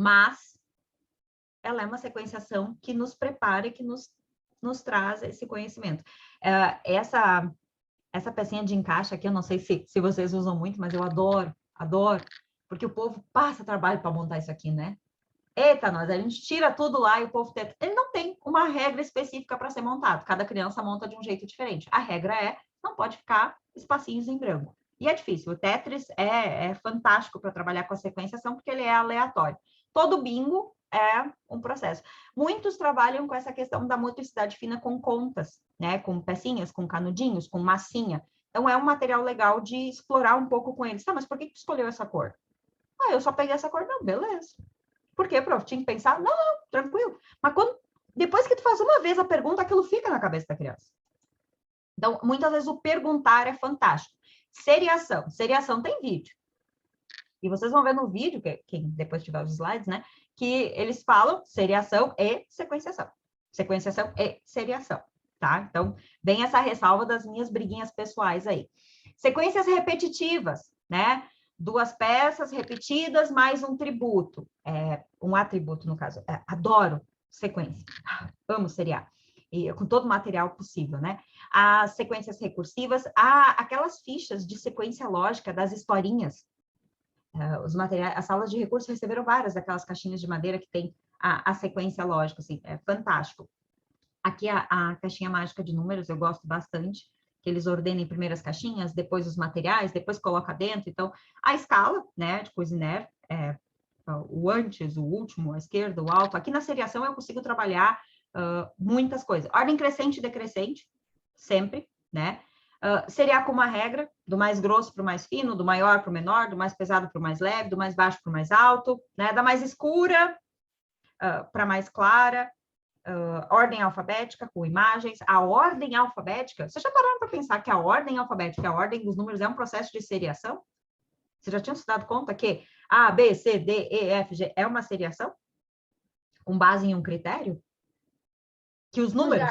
mas ela é uma sequenciação que nos prepara e que nos traz esse conhecimento. Essa pecinha de encaixe aqui, eu não sei se vocês usam muito, mas eu adoro, porque o povo passa trabalho para montar isso aqui, né? Eita, a gente tira tudo lá e o povo tenta. Ele não tem uma regra específica para ser montado. Cada criança monta de um jeito diferente. A regra não pode ficar espacinhos em branco. E é difícil. O Tetris é fantástico para trabalhar com a sequenciação, porque ele é aleatório. Todo bingo é um processo. Muitos trabalham com essa questão da motricidade fina com contas, né? Com pecinhas, com canudinhos, com massinha. Então, é um material legal de explorar um pouco com eles. Tá, mas por que tu escolheu essa cor? Eu só peguei essa cor. Não, beleza. Por quê, prof? Tinha que pensar? Não, tranquilo. Mas depois que tu faz uma vez a pergunta, aquilo fica na cabeça da criança. Então, muitas vezes o perguntar é fantástico. Seriação. Seriação tem vídeo. E vocês vão ver no vídeo, quem depois tiver os slides, né? Que eles falam seriação e sequenciação. Sequenciação e seriação, tá? Então, vem essa ressalva das minhas briguinhas pessoais aí. Sequências repetitivas, né? 2 peças repetidas mais um tributo. Um atributo, no caso. Adoro sequência. Amo seriar. E com todo o material possível, né? As sequências recursivas, aquelas fichas de sequência lógica das historinhas. Os materiais, as salas de recursos receberam várias daquelas caixinhas de madeira que tem a sequência lógica, assim, é fantástico. Aqui a caixinha mágica de números, eu gosto bastante, que eles ordenem primeiro as caixinhas, depois os materiais, depois coloca dentro. Então, a escala, né, de Cuisinart, o antes, o último, a esquerda, o alto. Aqui na seriação eu consigo trabalhar muitas coisas. Ordem crescente e decrescente, sempre, né? Seriar com uma regra, do mais grosso para o mais fino, do maior para o menor, do mais pesado para o mais leve, do mais baixo para o mais alto, né? Da mais escura para mais clara. Ordem alfabética com imagens. A ordem alfabética, vocês já pararam para pensar que a ordem alfabética, a ordem dos números é um processo de seriação? Vocês já tinham se dado conta que A, B, C, D, E, F, G é uma seriação? Com base em um critério? Que os números...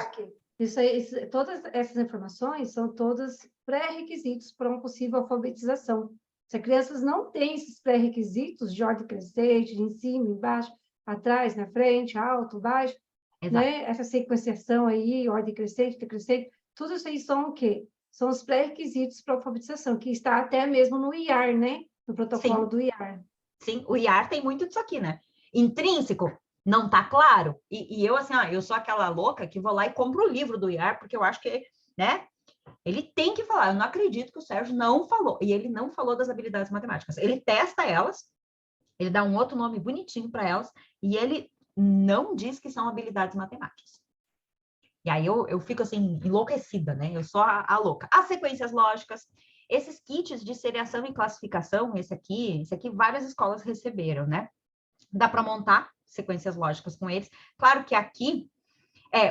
Todas essas informações são todas pré-requisitos para uma possível alfabetização. Se as crianças não têm esses pré-requisitos de ordem crescente, de em cima, embaixo, atrás, na frente, alto, baixo, né? Essa sequenciação aí, ordem crescente, decrescente, tudo isso aí são o quê? São os pré-requisitos para a alfabetização, que está até mesmo no IAR, né? No protocolo do IAR. Sim, o IAR tem muito disso aqui, né? Intrínseco, não tá claro? E eu, assim, eu sou aquela louca que vou lá e compro o livro do IAR, porque eu acho que, né? Ele tem que falar. Eu não acredito que o Sérgio não falou. E ele não falou das habilidades matemáticas. Ele testa elas, ele dá um outro nome bonitinho para elas, e ele não diz que são habilidades matemáticas. E aí eu fico, assim, enlouquecida, né? Eu sou a louca. As sequências lógicas, esses kits de seriação e classificação, esse aqui várias escolas receberam, né? Dá para montar sequências lógicas com eles. Claro que aqui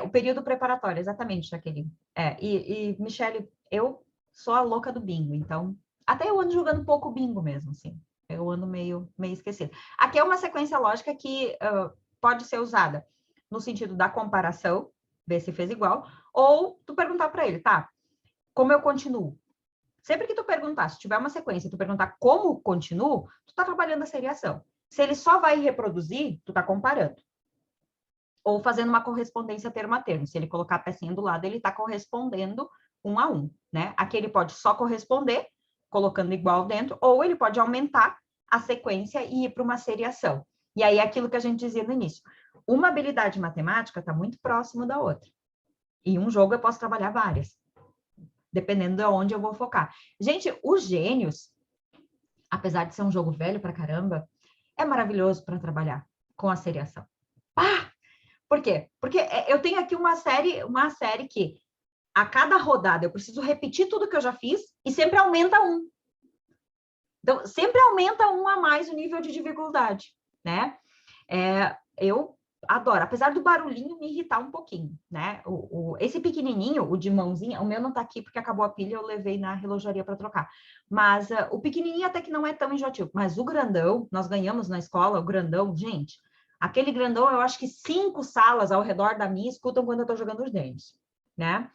o período preparatório, exatamente, Jaqueline. Michele, eu sou a louca do bingo, então até eu ando jogando pouco bingo mesmo, assim. Eu ando meio esquecido. Aqui é uma sequência lógica que pode ser usada no sentido da comparação, ver se fez igual, ou tu perguntar para ele, tá, como eu continuo? Sempre que tu perguntar, se tiver uma sequência, tu perguntar como continuo, tu tá trabalhando a seriação. Se ele só vai reproduzir, tu tá comparando. Ou fazendo uma correspondência termo a termo. Se ele colocar a pecinha do lado, ele tá correspondendo 1 a 1, né? Aqui ele pode só corresponder, colocando igual dentro, ou ele pode aumentar a sequência e ir para uma seriação. E aí, aquilo que a gente dizia no início. uma habilidade matemática está muito próximo da outra. Em um jogo eu posso trabalhar várias, dependendo de onde eu vou focar. Gente, os gênios, apesar de ser um jogo velho pra caramba, é maravilhoso para trabalhar com a seriação. Ah! Por quê? Porque eu tenho aqui uma série que a cada rodada eu preciso repetir tudo que eu já fiz e sempre aumenta um. Então, sempre aumenta um a mais o nível de dificuldade, né? Eu adoro, apesar do barulhinho me irritar um pouquinho, né? Esse pequenininho, o de mãozinha, o meu não tá aqui porque acabou a pilha, eu levei na relojaria para trocar. Mas o pequenininho até que não é tão enjoativo. Mas o grandão, nós ganhamos na escola, o grandão, gente, aquele grandão, eu acho que 5 salas ao redor da minha escutam quando eu tô jogando os gênios, né?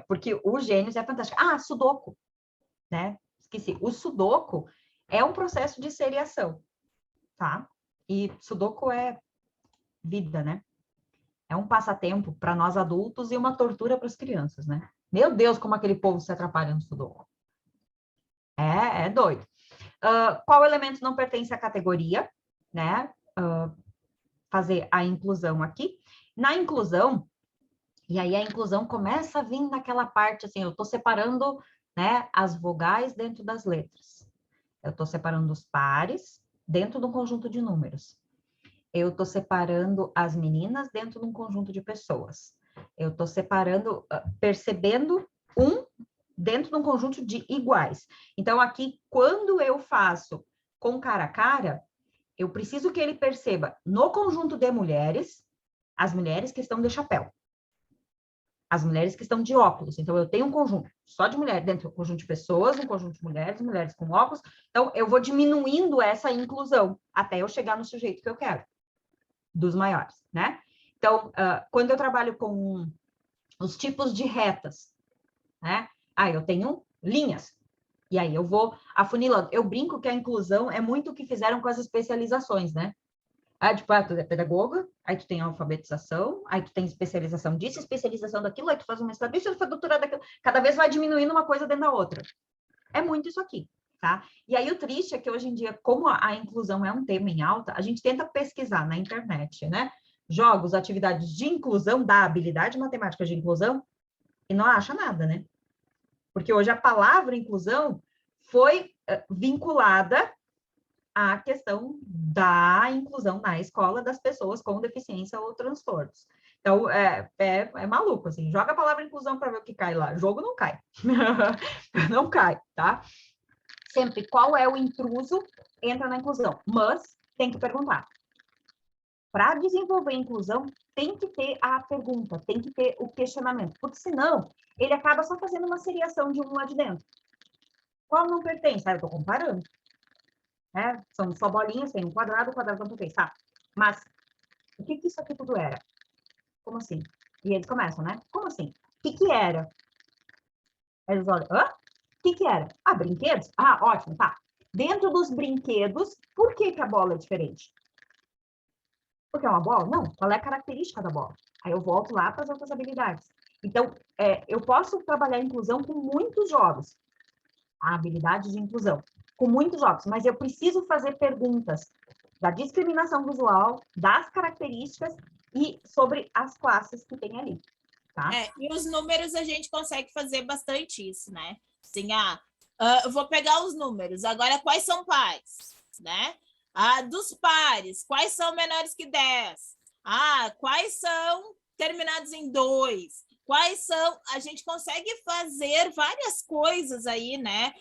Porque o gênios é fantástico. Ah, sudoku, né? Esqueci. O sudoku é um processo de seriação, tá? E sudoku é vida, né? É um passatempo para nós adultos e uma tortura para as crianças, né? Meu Deus, como aquele povo se atrapalha no sudoku. É doido. Qual elemento não pertence à categoria, né? Fazer a inclusão aqui. Na inclusão, e aí a inclusão começa a vir naquela parte, assim, eu estou separando, né, as vogais dentro das letras. Eu estou separando os pares dentro de um conjunto de números. Eu estou separando as meninas dentro de um conjunto de pessoas. Eu estou separando, percebendo um dentro de um conjunto de iguais. Então, aqui, quando eu faço com cara a cara, eu preciso que ele perceba no conjunto de mulheres, as mulheres que estão de chapéu. As mulheres que estão de óculos. Então, eu tenho um conjunto só de mulheres, dentro do conjunto de pessoas, um conjunto de mulheres com óculos. Então, eu vou diminuindo essa inclusão até eu chegar no sujeito que eu quero, dos maiores, né? Então, quando eu trabalho com os tipos de retas, né? Eu tenho linhas. E aí eu vou afunilando. Eu brinco que a inclusão é muito o que fizeram com as especializações, né? Tu é pedagoga, aí tu tem alfabetização, aí tu tem especialização disso, especialização daquilo, aí tu faz um mestrado disso, tu faz doutorado daquilo. Cada vez vai diminuindo uma coisa dentro da outra. É muito isso aqui, tá? E aí o triste é que hoje em dia, como a inclusão é um tema em alta, a gente tenta pesquisar na internet, né? Jogos, atividades de inclusão, da habilidade matemática de inclusão, e não acha nada, né? Porque hoje a palavra inclusão foi vinculada a questão da inclusão na escola das pessoas com deficiência ou transtornos. Então, é maluco, assim, joga a palavra inclusão para ver o que cai lá. O jogo não cai. Não cai, tá? Sempre, qual é o intruso, entra na inclusão. Mas, tem que perguntar. Para desenvolver a inclusão, tem que ter a pergunta, tem que ter o questionamento, porque senão, ele acaba só fazendo uma seriação de um lá de dentro. Qual não pertence? Eu estou comparando. Né? São só bolinhas, tem um quadrado, o quadrado não pertence. Tá. Mas o que isso aqui tudo era? Como assim? E eles começam, né? Como assim? O que era? Eles olham, o que era? Brinquedos? Ótimo, tá. Dentro dos brinquedos, por que a bola é diferente? Porque é uma bola? Não. Qual é a característica da bola? Aí eu volto lá para as outras habilidades. Então, eu posso trabalhar a inclusão com muitos jogos. A habilidade de inclusão. Com muitos jogos, mas eu preciso fazer perguntas da discriminação visual, das características e sobre as classes que tem ali, tá? E os números a gente consegue fazer bastante isso, né? Assim, eu vou pegar os números. Agora, quais são pares, né? Dos pares, quais são menores que 10? Quais são terminados em 2? Quais são? A gente consegue fazer várias coisas aí, né?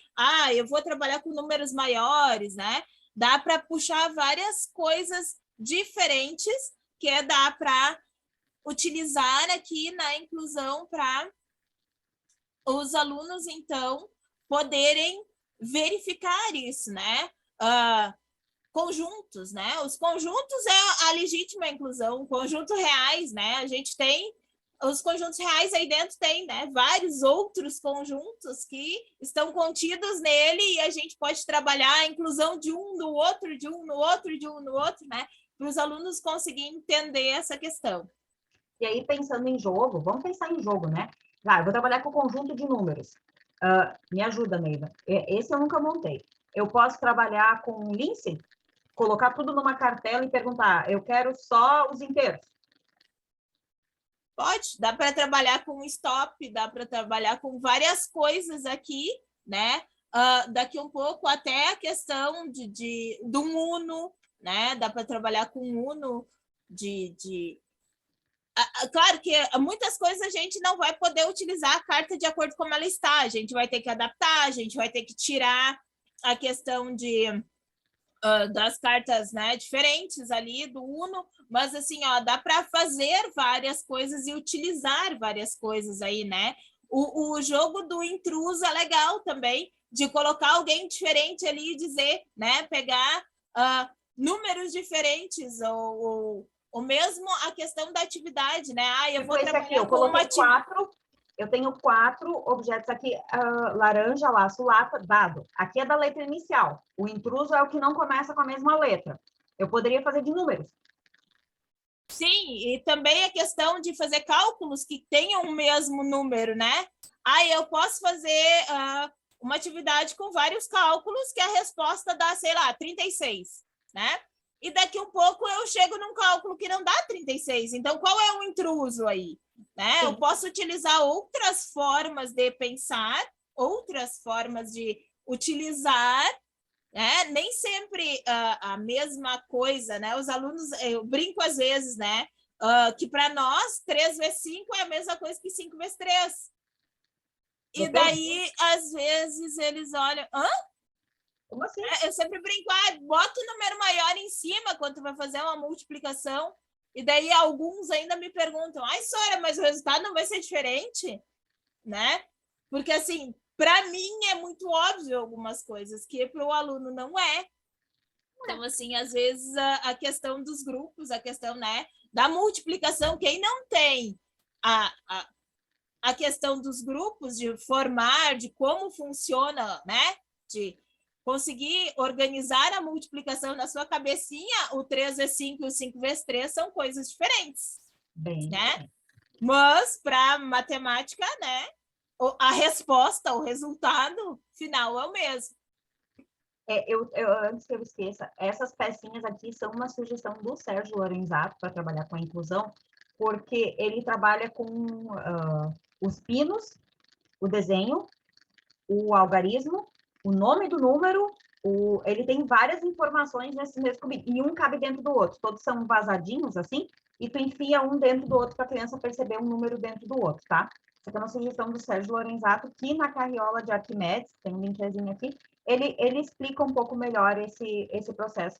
Eu vou trabalhar com números maiores, né? Dá para puxar várias coisas diferentes que dá para utilizar aqui na inclusão para os alunos, então, poderem verificar isso, né? Conjuntos, né? Os conjuntos é a legítima inclusão, conjuntos reais, né? A gente tem os conjuntos reais aí dentro tem, né? Vários outros conjuntos que estão contidos nele e a gente pode trabalhar a inclusão de um no outro, de um no outro, de um no outro, né? Para os alunos conseguirem entender essa questão. E aí, pensando em jogo, vamos pensar em jogo, né? Eu vou trabalhar com conjunto de números. Me ajuda, Neiva. Esse eu nunca montei. Eu posso trabalhar com Lince? colocar tudo numa cartela e perguntar, eu quero só os inteiros? Pode, dá para trabalhar com stop, dá para trabalhar com várias coisas aqui, né? Daqui um pouco até a questão do Uno, né? Dá para trabalhar com Uno claro que muitas coisas a gente não vai poder utilizar a carta de acordo com como ela está, a gente vai ter que adaptar, a gente vai ter que tirar a questão das cartas, né, diferentes ali do Uno, mas assim, ó, dá para fazer várias coisas e utilizar várias coisas aí, né? O jogo do intruso é legal também, de colocar alguém diferente ali e dizer, né, pegar números diferentes ou mesmo a questão da atividade, né? Eu vou trabalhar aqui, eu coloquei eu tenho 4 objetos aqui, laranja, laço, lata, dado. Aqui é da letra inicial. O intruso é o que não começa com a mesma letra. Eu poderia fazer de números. Sim, e também a questão de fazer cálculos que tenham o mesmo número, né? Eu posso fazer uma atividade com vários cálculos que a resposta dá, sei lá, 36, né? E daqui um pouco eu chego num cálculo que não dá 36. Então, qual é o intruso aí? Né? Eu posso utilizar outras formas de pensar, outras formas de utilizar, né? Nem sempre a mesma coisa, né? Os alunos, eu brinco às vezes, né? Que para nós, 3 vezes 5 é a mesma coisa que 5 vezes 3. E daí, às vezes, eles olham... Hã? Como assim? Eu sempre brinco, bota o número maior em cima quando tu vai fazer uma multiplicação. E daí alguns ainda me perguntam, Sora, mas o resultado não vai ser diferente? Né? Porque, assim, para mim é muito óbvio algumas coisas, que para o aluno não é. Então, assim, às vezes a questão dos grupos, a questão, né, da multiplicação, quem não tem a questão dos grupos, de formar, de como funciona, né, de conseguir organizar a multiplicação na sua cabecinha, o 3 vezes 5 e o 5 vezes 3 são coisas diferentes, né? Mas para matemática, né, a resposta, o resultado final é o mesmo. Antes que eu esqueça, essas pecinhas aqui são uma sugestão do Sérgio Lorenzato para trabalhar com a inclusão, porque ele trabalha com os pinos, o desenho, o algarismo, o nome do número, ele tem várias informações nesses mesmos cubinhos, e um cabe dentro do outro, todos são vazadinhos assim, e tu enfia um dentro do outro para a criança perceber um número dentro do outro, tá? Essa é uma sugestão do Sérgio Lorenzato, que na carriola de Arquimedes, tem um linkzinho aqui, ele explica um pouco melhor esse processo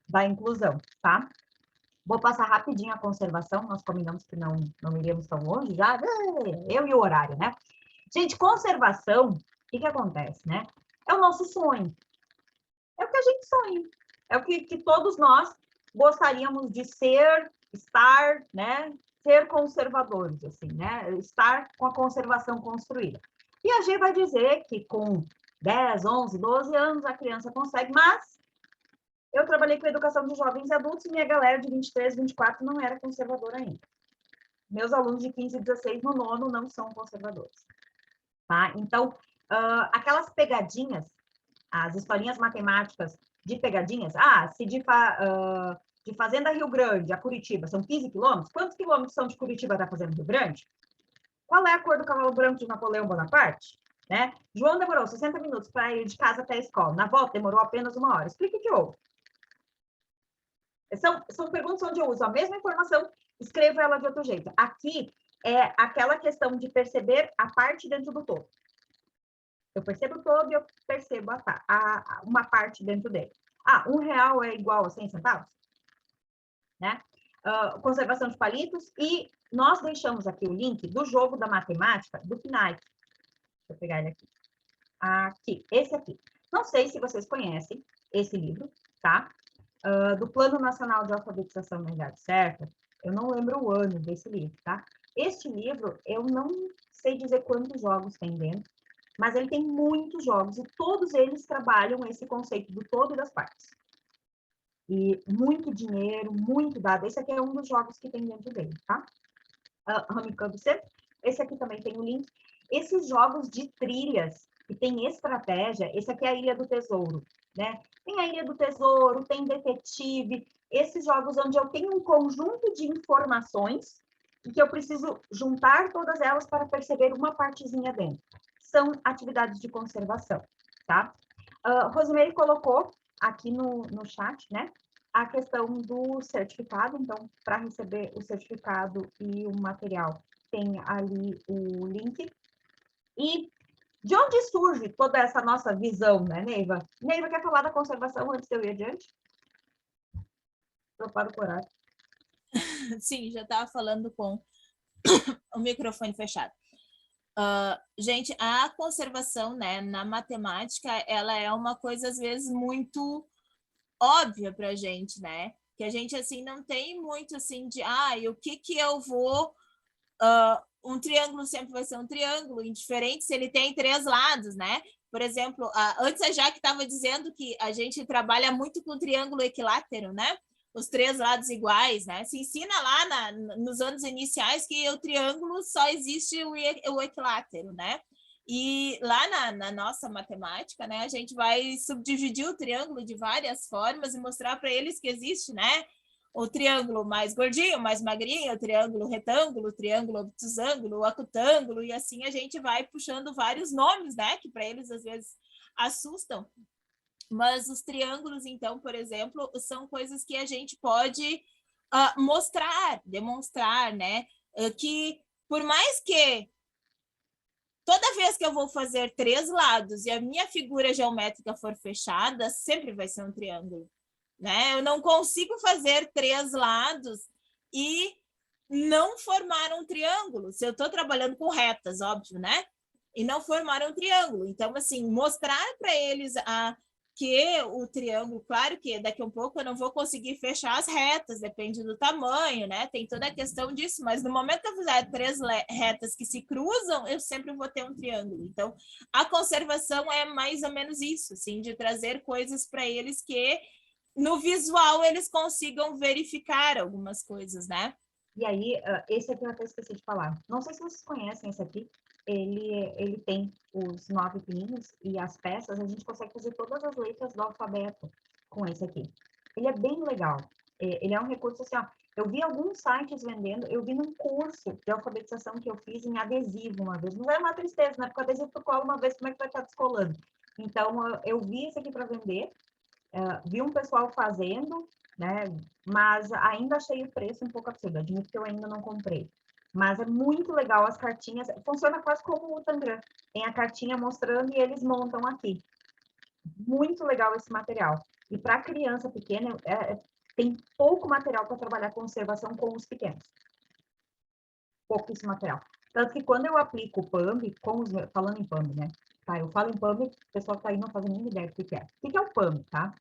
da inclusão, tá? Vou passar rapidinho a conservação, nós combinamos que não iríamos tão longe já, eu e o horário, né? Gente, conservação, o que acontece, né? É o nosso sonho. É o que a gente sonha. É o que todos nós gostaríamos de ser, estar, né? Ser conservadores, assim, né? Estar com a conservação construída. Piaget vai dizer que com 10, 11, 12 anos a criança consegue, mas eu trabalhei com educação de jovens e adultos e minha galera de 23, 24 não era conservadora ainda. Meus alunos de 15 e 16 no nono não são conservadores. Tá? Então, aquelas pegadinhas, as historinhas matemáticas de pegadinhas, se de Fazenda Rio Grande a Curitiba são 15 quilômetros, quantos quilômetros são de Curitiba da Fazenda Rio Grande? Qual é a cor do cavalo branco de Napoleão Bonaparte? Né? João demorou 60 minutos para ir de casa até a escola, na volta demorou apenas 1 hora. Explica o que houve. São perguntas onde eu uso a mesma informação, escrevo ela de outro jeito. Aqui é aquela questão de perceber a parte dentro do todo. Eu percebo o todo e eu percebo uma parte dentro dele. R$1 é igual a 100 centavos? Né? Conservação de palitos. E nós deixamos aqui o link do jogo da matemática do PNAE. Deixa eu pegar ele aqui. Aqui, esse aqui. Não sei se vocês conhecem esse livro, tá? Do Plano Nacional de Alfabetização na Idade Certa. Eu não lembro o ano desse livro, tá? Este livro, eu não sei dizer quantos jogos tem dentro, mas ele tem muitos jogos e todos eles trabalham esse conceito do todo e das partes. E muito dinheiro, muito dado. Esse aqui é um dos jogos que tem dentro dele, tá? Esse aqui também tem o link. Esses jogos de trilhas, que tem estratégia, esse aqui é a Ilha do Tesouro. né? Tem a Ilha do Tesouro, tem Detetive, esses jogos onde eu tenho um conjunto de informações e que eu preciso juntar todas elas para perceber uma partezinha dentro. São atividades de conservação, tá? Rosemary colocou aqui no chat, né? A questão do certificado. Então, para receber o certificado e o material, tem ali o link. E de onde surge toda essa nossa visão, né, Neiva? Neiva, quer falar da conservação antes de eu ir adiante? Prepara o horário. Sim, já estava falando com o microfone fechado. Gente, a conservação, né, na matemática, ela é uma coisa, às vezes, muito óbvia para a gente, né? Que a gente, assim, não tem muito, assim, de, o que eu vou... um triângulo sempre vai ser um triângulo, indiferente se ele tem 3 lados, né? Por exemplo, antes a Jaque estava dizendo que a gente trabalha muito com triângulo equilátero, né? Os 3 lados iguais, né? Se ensina lá nos anos iniciais que o triângulo só existe o equilátero, né? E lá na nossa matemática, né, a gente vai subdividir o triângulo de várias formas e mostrar para eles que existe, né, o triângulo mais gordinho, mais magrinho, o triângulo retângulo, o triângulo obtusângulo, o acutângulo, e assim a gente vai puxando vários nomes, né, que para eles às vezes assustam. Mas os triângulos, então, por exemplo, são coisas que a gente pode mostrar, demonstrar, né, que por mais que toda vez que eu vou fazer 3 lados e a minha figura geométrica for fechada, sempre vai ser um triângulo, né? Eu não consigo fazer 3 lados e não formar um triângulo. Se eu estou trabalhando com retas, óbvio, né? E não formar um triângulo. Então, assim, mostrar para eles que o triângulo, claro que daqui a um pouco eu não vou conseguir fechar as retas, depende do tamanho, né? Tem toda a questão disso, mas no momento que eu fizer 3 retas que se cruzam, eu sempre vou ter um triângulo. Então, a conservação é mais ou menos isso, assim, de trazer coisas para eles que no visual eles consigam verificar algumas coisas, né? E aí, esse aqui eu até esqueci de falar. Não sei se vocês conhecem esse aqui. Ele tem os 9 pininhos e as peças. A gente consegue fazer todas as letras do alfabeto com esse aqui. Ele é bem legal. Ele é um recurso assim, ó. Eu vi alguns sites vendendo. Eu vi num curso de alfabetização que eu fiz em adesivo uma vez. Mas era uma tristeza, né? Porque o adesivo tu cola uma vez, como é que vai estar descolando? Então, eu vi esse aqui para vender. Vi um pessoal fazendo, né? Mas ainda achei o preço um pouco absurdo. Admito que eu ainda não comprei. Mas é muito legal as cartinhas. Funciona quase como o Tangram. Tem a cartinha mostrando e eles montam aqui. Muito legal esse material. E para criança pequena, tem pouco material para trabalhar conservação com os pequenos. Pouco esse material. Tanto que quando eu aplico o PAMB, falando em PAMB, né? Tá, eu falo em PAMB, o pessoal que tá aí não faz nenhuma ideia do que é. O que é o PAMB, tá?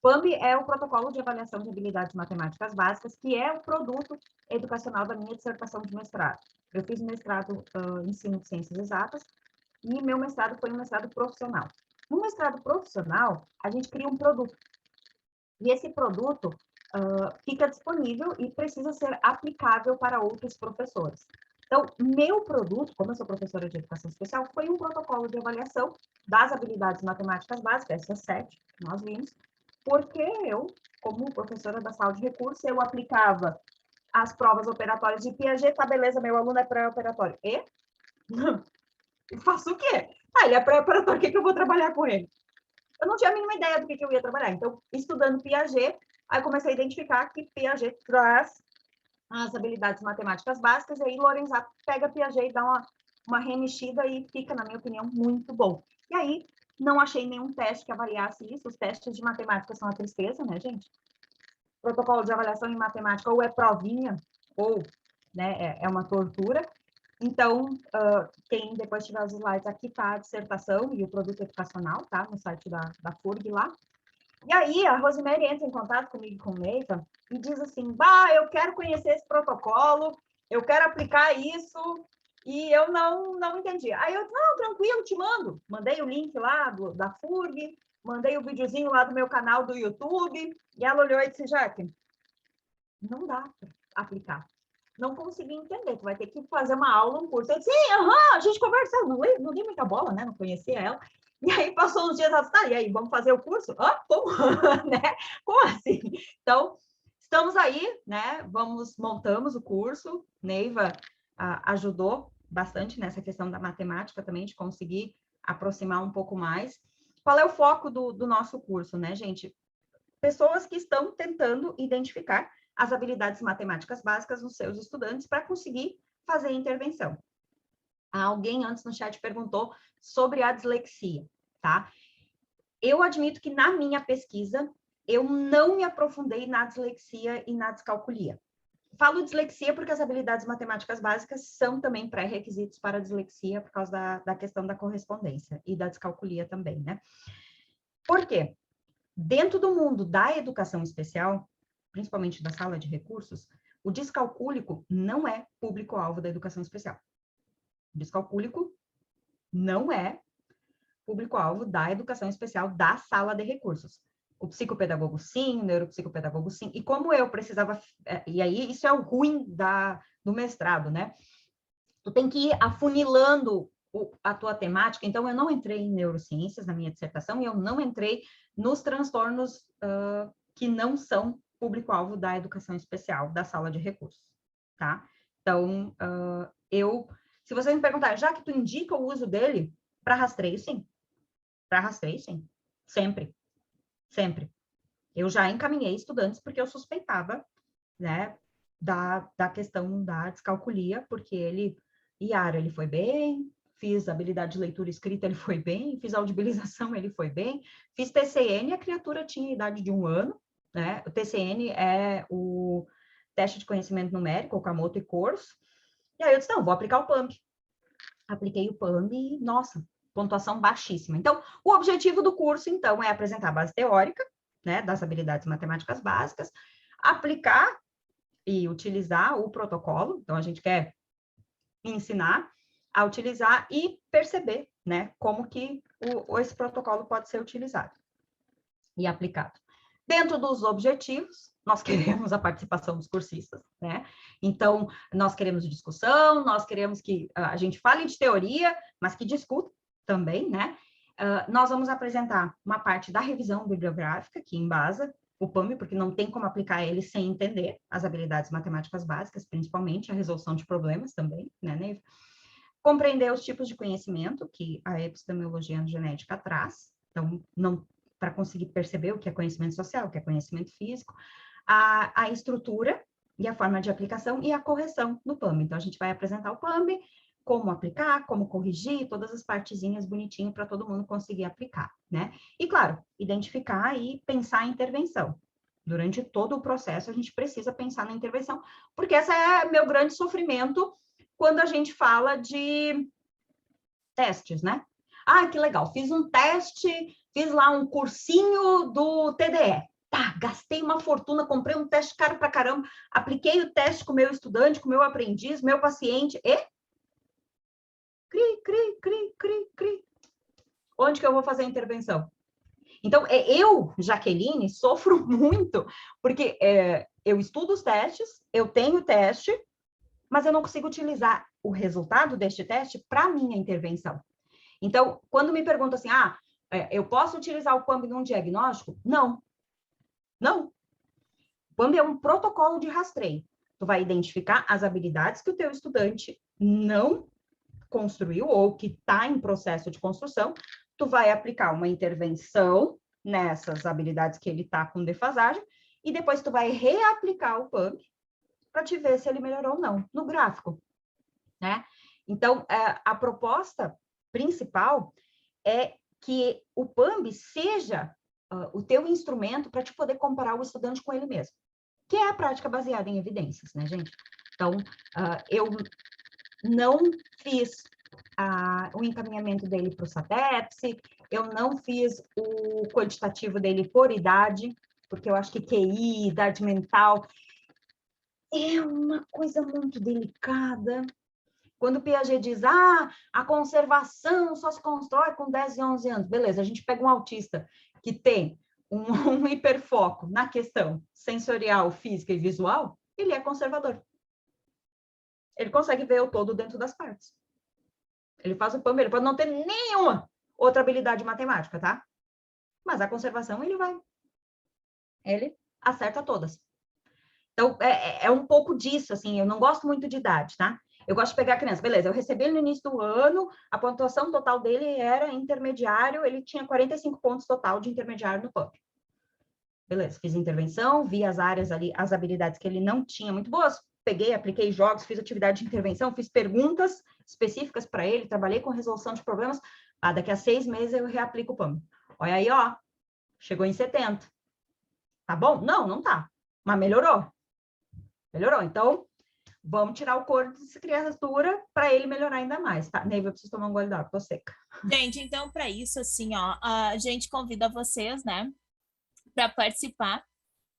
PAMB é o Protocolo de Avaliação de Habilidades Matemáticas Básicas, que é o produto educacional da minha dissertação de mestrado. Eu fiz mestrado em ensino de ciências exatas e meu mestrado foi um mestrado profissional. No mestrado profissional, a gente cria um produto. E esse produto fica disponível e precisa ser aplicável para outros professores. Então, meu produto, como eu sou professora de educação especial, foi um protocolo de avaliação das habilidades matemáticas básicas, essas 7 que nós vimos, porque eu, como professora da sala de recursos, eu aplicava as provas operatórias de Piaget, tá, beleza, meu aluno é pré-operatório. E? Eu faço o quê? Ele é pré-operatório, o que eu vou trabalhar com ele? Eu não tinha a mínima ideia do que eu ia trabalhar. Então, estudando Piaget, aí comecei a identificar que Piaget traz as habilidades matemáticas básicas, e aí Lorenzato pega Piaget e dá uma remexida e fica, na minha opinião, muito bom. E aí, não achei nenhum teste que avaliasse isso. Os testes de matemática são uma tristeza, né, gente? Protocolo de avaliação em matemática ou é provinha, ou, né, é uma tortura. Então, quem depois tiver os slides, aqui tá a dissertação e o produto educacional, tá? No site da FURG lá. E aí, a Rosemary entra em contato comigo, com o Neiva, e diz assim, eu quero conhecer esse protocolo, eu quero aplicar isso, e eu não entendi. Aí eu, não, tranquilo, te mando. Mandei o link lá da FURG, mandei o videozinho lá do meu canal do YouTube, e ela olhou e disse, Jaque, não dá para aplicar. Não consegui entender, tu vai ter que fazer uma aula, um curso. Eu disse, a gente conversou, não dei muita bola, né? Não conhecia ela. E aí passou uns dias, ela disse, tá, e aí, vamos fazer o curso? Ah, como? Né? Como assim? Então, estamos aí, né? Montamos o curso, Neiva ajudou bastante nessa questão da matemática também, de conseguir aproximar um pouco mais. Qual é o foco do nosso curso, né, gente? Pessoas que estão tentando identificar as habilidades matemáticas básicas nos seus estudantes para conseguir fazer intervenção. Alguém antes no chat perguntou sobre a dislexia, tá? Eu admito que na minha pesquisa, eu não me aprofundei na dislexia e na descalculia. Falo dislexia porque as habilidades matemáticas básicas são também pré-requisitos para a dislexia por causa da questão da correspondência e da descalculia também, né? Por quê? Dentro do mundo da educação especial, principalmente da sala de recursos, o descalcúlico não é público-alvo da educação especial. O descalcúlico não é público-alvo da educação especial da sala de recursos. O psicopedagogo sim, o neuropsicopedagogo sim. E como eu precisava... E aí, isso é o ruim do mestrado, né? Tu tem que ir afunilando a tua temática. Então, eu não entrei em neurociências na minha dissertação e eu não entrei nos transtornos que não são público-alvo da educação especial, da sala de recursos, tá? Então, se você me perguntar, já que tu indica o uso dele, para rastreio, sim. Para rastreio, sim. Sempre. Sempre. Eu já encaminhei estudantes porque eu suspeitava, né, da questão da descalculia, porque IAR, ele foi bem, fiz habilidade de leitura e escrita, ele foi bem, fiz audibilização, ele foi bem, fiz TCN, a criatura tinha idade de 1 ano, né, o TCN é o teste de conhecimento numérico, Okamoto e Corso, e aí eu disse, não, vou aplicar o PAMB. Apliquei o PAMB e, nossa, pontuação baixíssima. Então, o objetivo do curso, então, é apresentar a base teórica, né, das habilidades matemáticas básicas, aplicar e utilizar o protocolo, então a gente quer ensinar a utilizar e perceber, né, como que esse protocolo pode ser utilizado e aplicado. Dentro dos objetivos, nós queremos a participação dos cursistas, né? Então, nós queremos discussão, nós queremos que a gente fale de teoria, mas que discuta também, né? Nós vamos apresentar uma parte da revisão bibliográfica, que embasa o PAMB, porque não tem como aplicar ele sem entender as habilidades matemáticas básicas, principalmente a resolução de problemas também, né, Neiva? Compreender os tipos de conhecimento que a epistemologia genética traz, então, para conseguir perceber o que é conhecimento social, o que é conhecimento físico, a estrutura e a forma de aplicação e a correção do PAMB. Então, a gente vai apresentar o PAMB, como aplicar, como corrigir, todas as partezinhas bonitinho para todo mundo conseguir aplicar, né? E, claro, identificar e pensar a intervenção. Durante todo o processo, a gente precisa pensar na intervenção, porque esse é meu grande sofrimento quando a gente fala de testes, né? Ah, que legal, fiz um teste, fiz lá um cursinho do TDE. Tá, gastei uma fortuna, comprei um teste caro pra caramba, apliquei o teste com o meu estudante, com o meu aprendiz, meu paciente, e... Cri. Onde que eu vou fazer a intervenção? Então, eu, Jaqueline, sofro muito, porque eu estudo os testes, eu tenho o teste, mas eu não consigo utilizar o resultado deste teste para minha intervenção. Então, quando me perguntam assim, eu posso utilizar o PAMB num diagnóstico? Não. Não. O PAMB é um protocolo de rastreio. Tu vai identificar as habilidades que o teu estudante não construiu ou que está em processo de construção, tu vai aplicar uma intervenção nessas habilidades que ele está com defasagem e depois tu vai reaplicar o PAMB para te ver se ele melhorou ou não no gráfico, né? Então, a proposta principal é que o PAMB seja o teu instrumento para te poder comparar o estudante com ele mesmo, que é a prática baseada em evidências, né, gente? Então, eu não fiz o encaminhamento dele para o SATEPS, eu não fiz o quantitativo dele por idade, porque eu acho que QI, idade mental, é uma coisa muito delicada. Quando o Piaget diz, a conservação só se constrói com 10 e 11 anos. Beleza, a gente pega um autista que tem um hiperfoco na questão sensorial, física e visual, ele é conservador. Ele consegue ver o todo dentro das partes. Ele faz o PAMB, ele pode não ter nenhuma outra habilidade matemática, tá? Mas a conservação, ele acerta todas. Então, é um pouco disso, assim, eu não gosto muito de idade, tá? Eu gosto de pegar a criança, beleza, eu recebi ele no início do ano, a pontuação total dele era intermediário, ele tinha 45 pontos total de intermediário no PUP. Beleza, fiz intervenção, vi as áreas ali, as habilidades que ele não tinha muito boas, peguei, apliquei jogos, fiz atividade de intervenção, fiz perguntas específicas para ele, trabalhei com resolução de problemas, daqui a 6 meses eu reaplico o PAM. Olha aí, ó, chegou em 70. Tá bom? Não, não tá, mas melhorou. Melhorou, então... Vamos tirar o couro dessa criatura para ele melhorar ainda mais, tá? Neiva, eu preciso tomar um gole d'água, tô seca. Gente, então, para isso, assim, ó, a gente convida vocês, né, para participar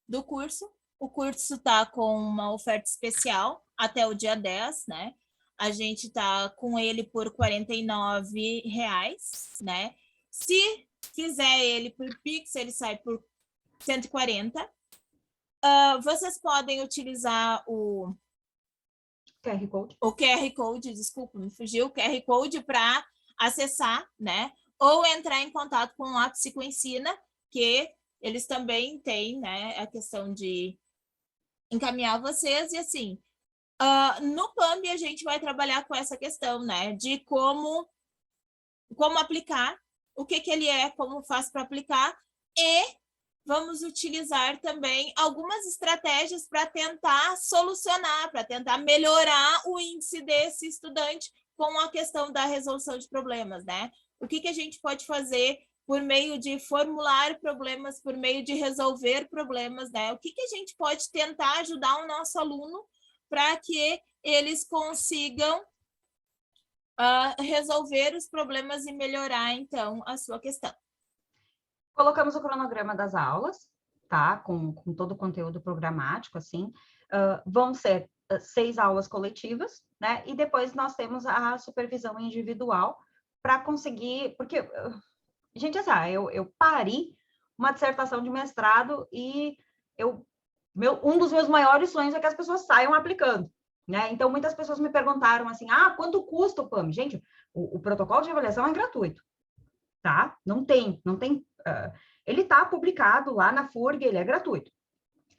do curso. O curso tá com uma oferta especial até o dia 10, né? A gente tá com ele por R$49, né? Se fizer ele por Pix, ele sai por 140. Vocês podem utilizar o QR Code. O QR Code, desculpa, me fugiu, o QR Code para acessar, né? Ou entrar em contato com a Psicoensina, que eles também têm, né, a questão de encaminhar vocês. E assim, no PAMB a gente vai trabalhar com essa questão, né, de como aplicar, o que ele é, como faz para aplicar, e vamos utilizar também algumas estratégias para tentar solucionar, para tentar melhorar o índice desse estudante com a questão da resolução de problemas, né? O que a gente pode fazer por meio de formular problemas, por meio de resolver problemas, né? O que a gente pode tentar ajudar o nosso aluno para que eles consigam resolver os problemas e melhorar, então, a sua questão. Colocamos o cronograma das aulas, tá? Com todo o conteúdo programático, assim. Vão ser 6 aulas coletivas, né? E depois nós temos a supervisão individual para conseguir... Porque, gente, assim, eu pari uma dissertação de mestrado e um dos meus maiores sonhos é que as pessoas saiam aplicando, né? Então, muitas pessoas me perguntaram assim, quanto custa o PAM? Gente, o protocolo de avaliação é gratuito, tá? Não tem ele está publicado lá na FURG, ele é gratuito.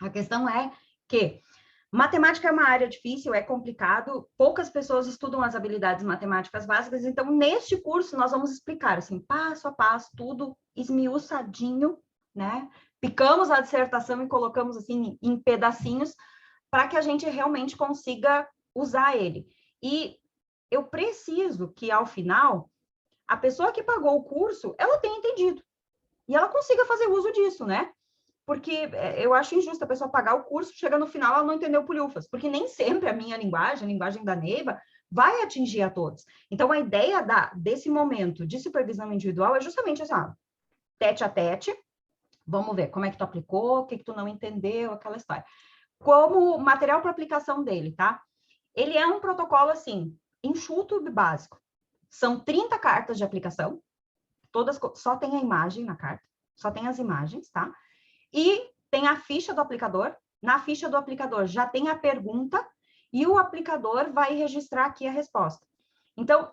A questão é que matemática é uma área difícil, é complicado, poucas pessoas estudam as habilidades matemáticas básicas, então, neste curso, nós vamos explicar, assim, passo a passo, tudo esmiuçadinho, né? Picamos a dissertação e colocamos, assim, em pedacinhos, para que a gente realmente consiga usar ele. E eu preciso que, ao final, a pessoa que pagou o curso, ela tenha entendido. E ela consiga fazer uso disso, né? Porque eu acho injusto a pessoa pagar o curso, chega no final, ela não entendeu pulhufas, porque nem sempre a minha linguagem, a linguagem da Neiva, vai atingir a todos. Então, a ideia desse momento de supervisão individual é justamente assim, tete a tete, vamos ver como é que tu aplicou, o que tu não entendeu, aquela história. Como material para aplicação dele, tá? Ele é um protocolo, assim, enxuto e básico. São 30 cartas de aplicação, todas, só tem a imagem na carta, só tem as imagens, tá? E tem a ficha do aplicador. Na ficha do aplicador já tem a pergunta e o aplicador vai registrar aqui a resposta. Então,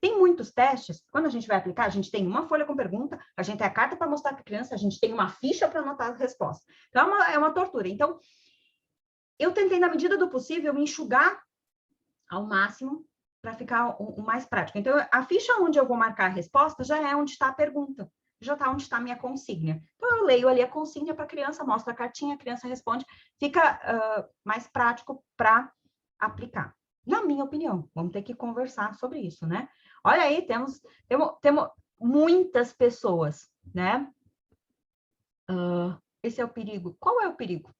tem muitos testes. Quando a gente vai aplicar, a gente tem uma folha com pergunta, a gente tem a carta para mostrar para a criança, a gente tem uma ficha para anotar a resposta. Então, é uma tortura. Então, eu tentei, na medida do possível, me enxugar ao máximo para ficar o mais prático. Então, a ficha onde eu vou marcar a resposta já é onde está a pergunta, já está onde está a minha consigna. Então, eu leio ali a consigna para a criança, mostro a cartinha, a criança responde, fica mais prático para aplicar. Na minha opinião, vamos ter que conversar sobre isso, né? Olha aí, temos muitas pessoas, né? Esse é o perigo. Qual é o perigo?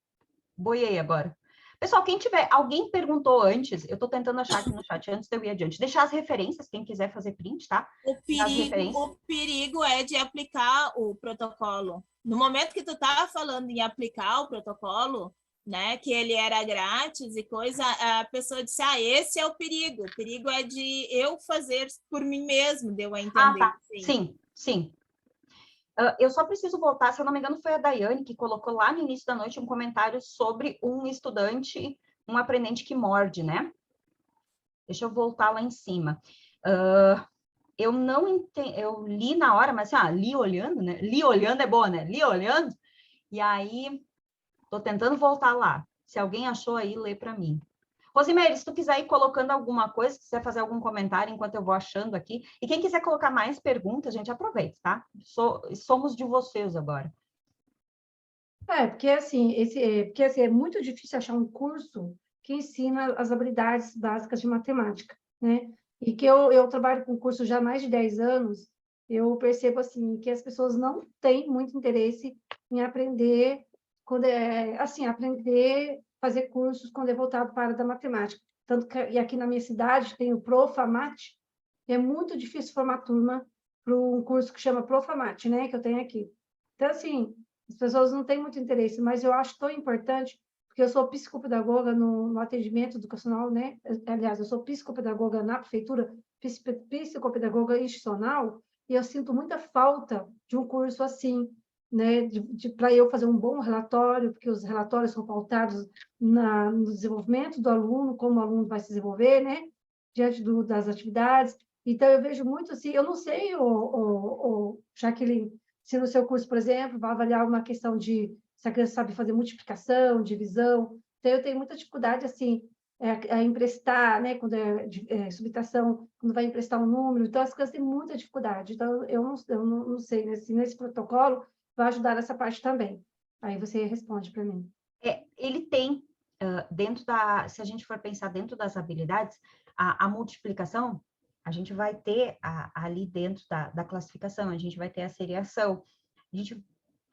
Boiei agora. Pessoal, quem tiver, alguém perguntou antes, eu estou tentando achar aqui no chat antes de eu ir adiante. Deixar as referências, quem quiser fazer print, tá? O perigo é de aplicar o protocolo. No momento que tu estava falando em aplicar o protocolo, né, que ele era grátis e coisa, a pessoa disse, esse é o perigo. O perigo é de eu fazer por mim mesmo, deu a entender. Tá. Sim. Eu só preciso voltar, se eu não me engano, foi a Daiane que colocou lá no início da noite um comentário sobre um estudante, um aprendente que morde, né? Deixa eu voltar lá em cima. eu não entendi, eu li na hora, mas assim, li olhando, né? Li olhando é bom, né? Li olhando, e aí tô tentando voltar lá. Se alguém achou aí, lê para mim. Rosimeire, se tu quiser ir colocando alguma coisa, se quiser fazer algum comentário enquanto eu vou achando aqui, e quem quiser colocar mais perguntas, gente, aproveita, tá? Somos de vocês agora. Porque assim, porque assim, é muito difícil achar um curso que ensina as habilidades básicas de matemática, né? E que eu trabalho com curso já há mais de 10 anos, eu percebo assim que as pessoas não têm muito interesse em aprender aprender fazer cursos quando é voltado para a área da matemática. Tanto que e aqui na minha cidade tem o Profamat, e é muito difícil formar turma para um curso que chama Profamat, né, que eu tenho aqui. Então assim, as pessoas não têm muito interesse, mas eu acho tão importante, porque eu sou psicopedagoga no atendimento educacional, né? Aliás, eu sou psicopedagoga na prefeitura, psicopedagoga institucional, e eu sinto muita falta de um curso assim, né? Para eu fazer um bom relatório, porque os relatórios são pautados no desenvolvimento do aluno, como o aluno vai se desenvolver, né? Diante das atividades. Então, eu vejo muito assim, eu não sei, Jaqueline, se no seu curso, por exemplo, vai avaliar uma questão de se a criança sabe fazer multiplicação, divisão. Então, eu tenho muita dificuldade, assim, a emprestar, né, quando subtração, quando vai emprestar um número. Então, as crianças têm muita dificuldade. Então, eu não sei, né, se nesse protocolo vai ajudar nessa parte também. Aí você responde para mim. Ele tem, se a gente for pensar dentro das habilidades, a multiplicação, a gente vai ter ali dentro da classificação, a gente vai ter a seriação,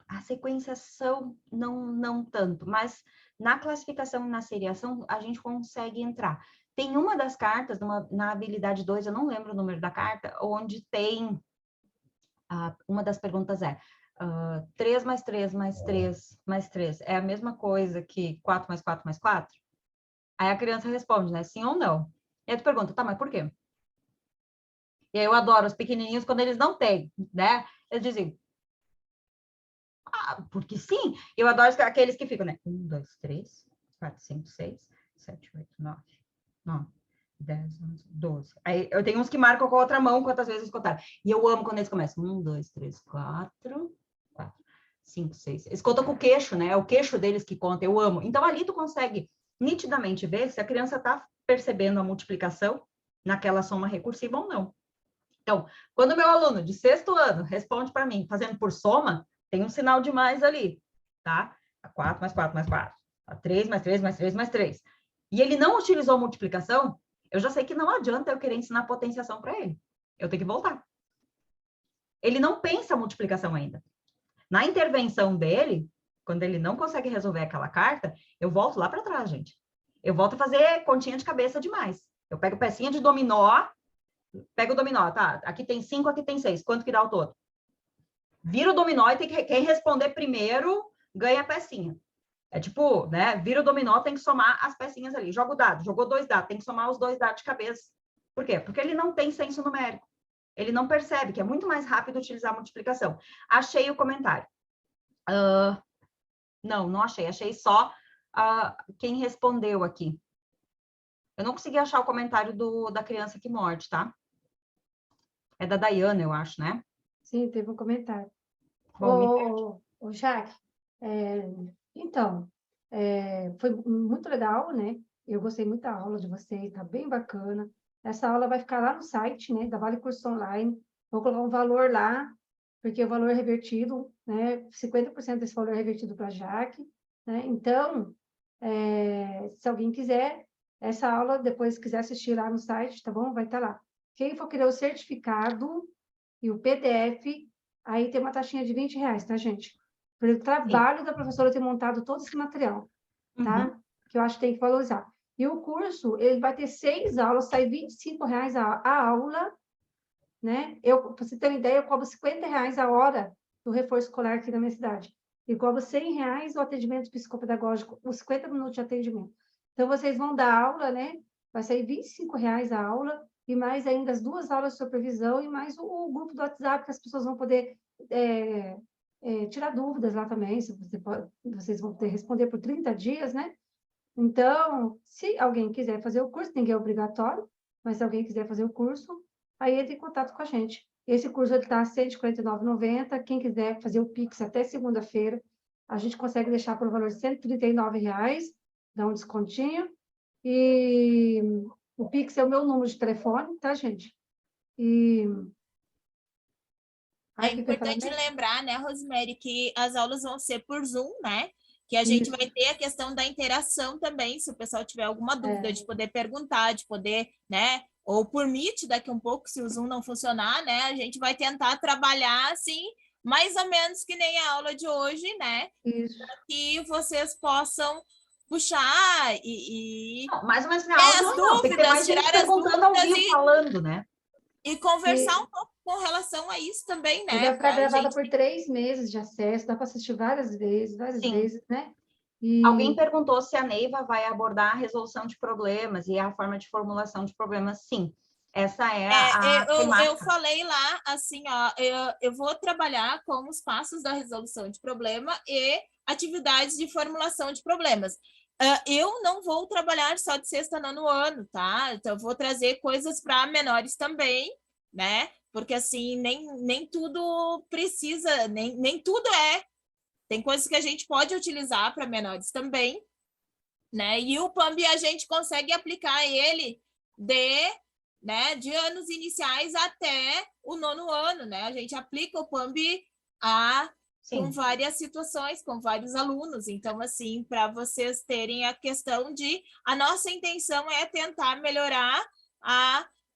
a sequenciação não tanto, mas na classificação e na seriação a gente consegue entrar. Tem uma das cartas, na habilidade 2, eu não lembro o número da carta, onde tem, uma das perguntas 3 mais 3 mais 3 mais 3 é a mesma coisa que 4 mais 4 mais 4? Aí a criança responde, né? Sim ou não. E aí tu pergunta, tá, mas por quê? E aí eu adoro os pequenininhos quando eles não têm, né? Eles dizem, porque sim. Eu adoro aqueles que ficam, né? 1, 2, 3, 4, 5, 6, 7, 8, 9, 10, 11, 12. Aí eu tenho uns que marcam com a outra mão quantas vezes contaram. E eu amo quando eles começam. 1, 2, 3, 4, 5, 6. Eles contam com o queixo, né? É o queixo deles que conta. Eu amo. Então ali tu consegue nitidamente ver se a criança está percebendo a multiplicação naquela soma recursiva ou não. Então, quando o meu aluno de 6º ano responde para mim, fazendo por soma, tem um sinal de mais ali, tá? 4 mais 4 mais 4. 3 mais 3 mais 3 mais 3. E ele não utilizou multiplicação, eu já sei que não adianta eu querer ensinar potenciação para ele. Eu tenho que voltar. Ele não pensa multiplicação ainda. Na intervenção dele, quando ele não consegue resolver aquela carta, eu volto lá para trás, gente. Eu volto a fazer continha de cabeça demais. Eu pego pecinha de dominó, pega o dominó, tá? Aqui tem 5, aqui tem 6. Quanto que dá o todo? Vira o dominó e quem responder primeiro ganha a pecinha. É tipo, né? Vira o dominó, tem que somar as pecinhas ali. Joga o dado, jogou 2 dados, tem que somar os 2 dados de cabeça. Por quê? Porque ele não tem senso numérico. Ele não percebe que é muito mais rápido utilizar a multiplicação. Achei o comentário. Não achei. Achei só quem respondeu aqui. Eu não consegui achar o comentário da criança que morde, tá? É da Dayana, eu acho, né? Sim, teve um comentário. Bom, Jaque, então, foi muito legal, né? Eu gostei muito da aula de vocês, tá bem bacana. Essa aula vai ficar lá no site, né, da Vale Curso Online. Vou colocar um valor lá, porque o valor é revertido, né? 50% desse valor é revertido para a Jaque, né? Então, se alguém quiser, essa aula, depois quiser assistir lá no site, tá bom? Vai estar lá. Quem for querer o certificado e o PDF, aí tem uma taxinha de R$ 20, tá, gente? Pelo trabalho da professora ter montado todo esse material, tá? Uhum. Que eu acho que tem que valorizar. E o curso, ele vai ter 6 aulas, sai R$ 25 a aula, né? Para você ter uma ideia, eu cobro R$ 50 a hora do reforço escolar aqui na minha cidade. E cobro R$ 100 o atendimento psicopedagógico, os 50 minutos de atendimento. Então, vocês vão dar aula, né? Vai sair R$ 25 a aula, e mais ainda as 2 aulas de supervisão, e mais o grupo do WhatsApp, que as pessoas vão poder tirar dúvidas lá também, vocês vão poder responder por 30 dias, né? Então, se alguém quiser fazer o curso, ninguém é obrigatório, mas se alguém quiser fazer o curso, aí entra em contato com a gente. Esse curso está R$ 149,90. Quem quiser fazer o Pix até segunda-feira, a gente consegue deixar por valor de R$ 139, dá um descontinho. E o Pix é o meu número de telefone, tá, gente? E... É importante lembrar, né, Rosemary, que as aulas vão ser por Zoom, né? Que a gente vai ter a questão da interação também, se o pessoal tiver alguma dúvida, de poder perguntar, de poder, né? Ou por Meet, daqui um pouco, se o Zoom não funcionar, né? A gente vai tentar trabalhar, assim, mais ou menos que nem a aula de hoje, né? Isso. Para que vocês possam puxar Não, mais ou menos minha aula as não, tem que ter mais gente tirar as perguntando ao dúvidas vivo, falando, né? e conversar um pouco com relação a isso também, E né? vai ficar Pra gravada gente... por 3 meses de acesso, dá para assistir várias Sim. vezes, né? E... Alguém perguntou se a Neiva vai abordar a resolução de problemas e a forma de formulação de problemas. Sim, essa é a temática. Eu falei lá, assim, ó, eu vou trabalhar com os passos da resolução de problema e atividades de formulação de problemas. Eu não vou trabalhar só de sexta a nono ano, tá? Então, eu vou trazer coisas para menores também, né? Porque, assim, nem tudo precisa, nem tudo é. Tem coisas que a gente pode utilizar para menores também, né? E o PAMB a gente consegue aplicar ele de anos iniciais até o nono ano, né? A gente aplica o PAMB com várias situações, com vários alunos. Então, assim, para vocês terem a questão de... A nossa intenção é tentar melhorar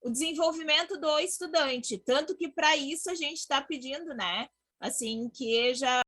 o desenvolvimento do estudante. Tanto que, para isso, a gente está pedindo, né? Assim, que já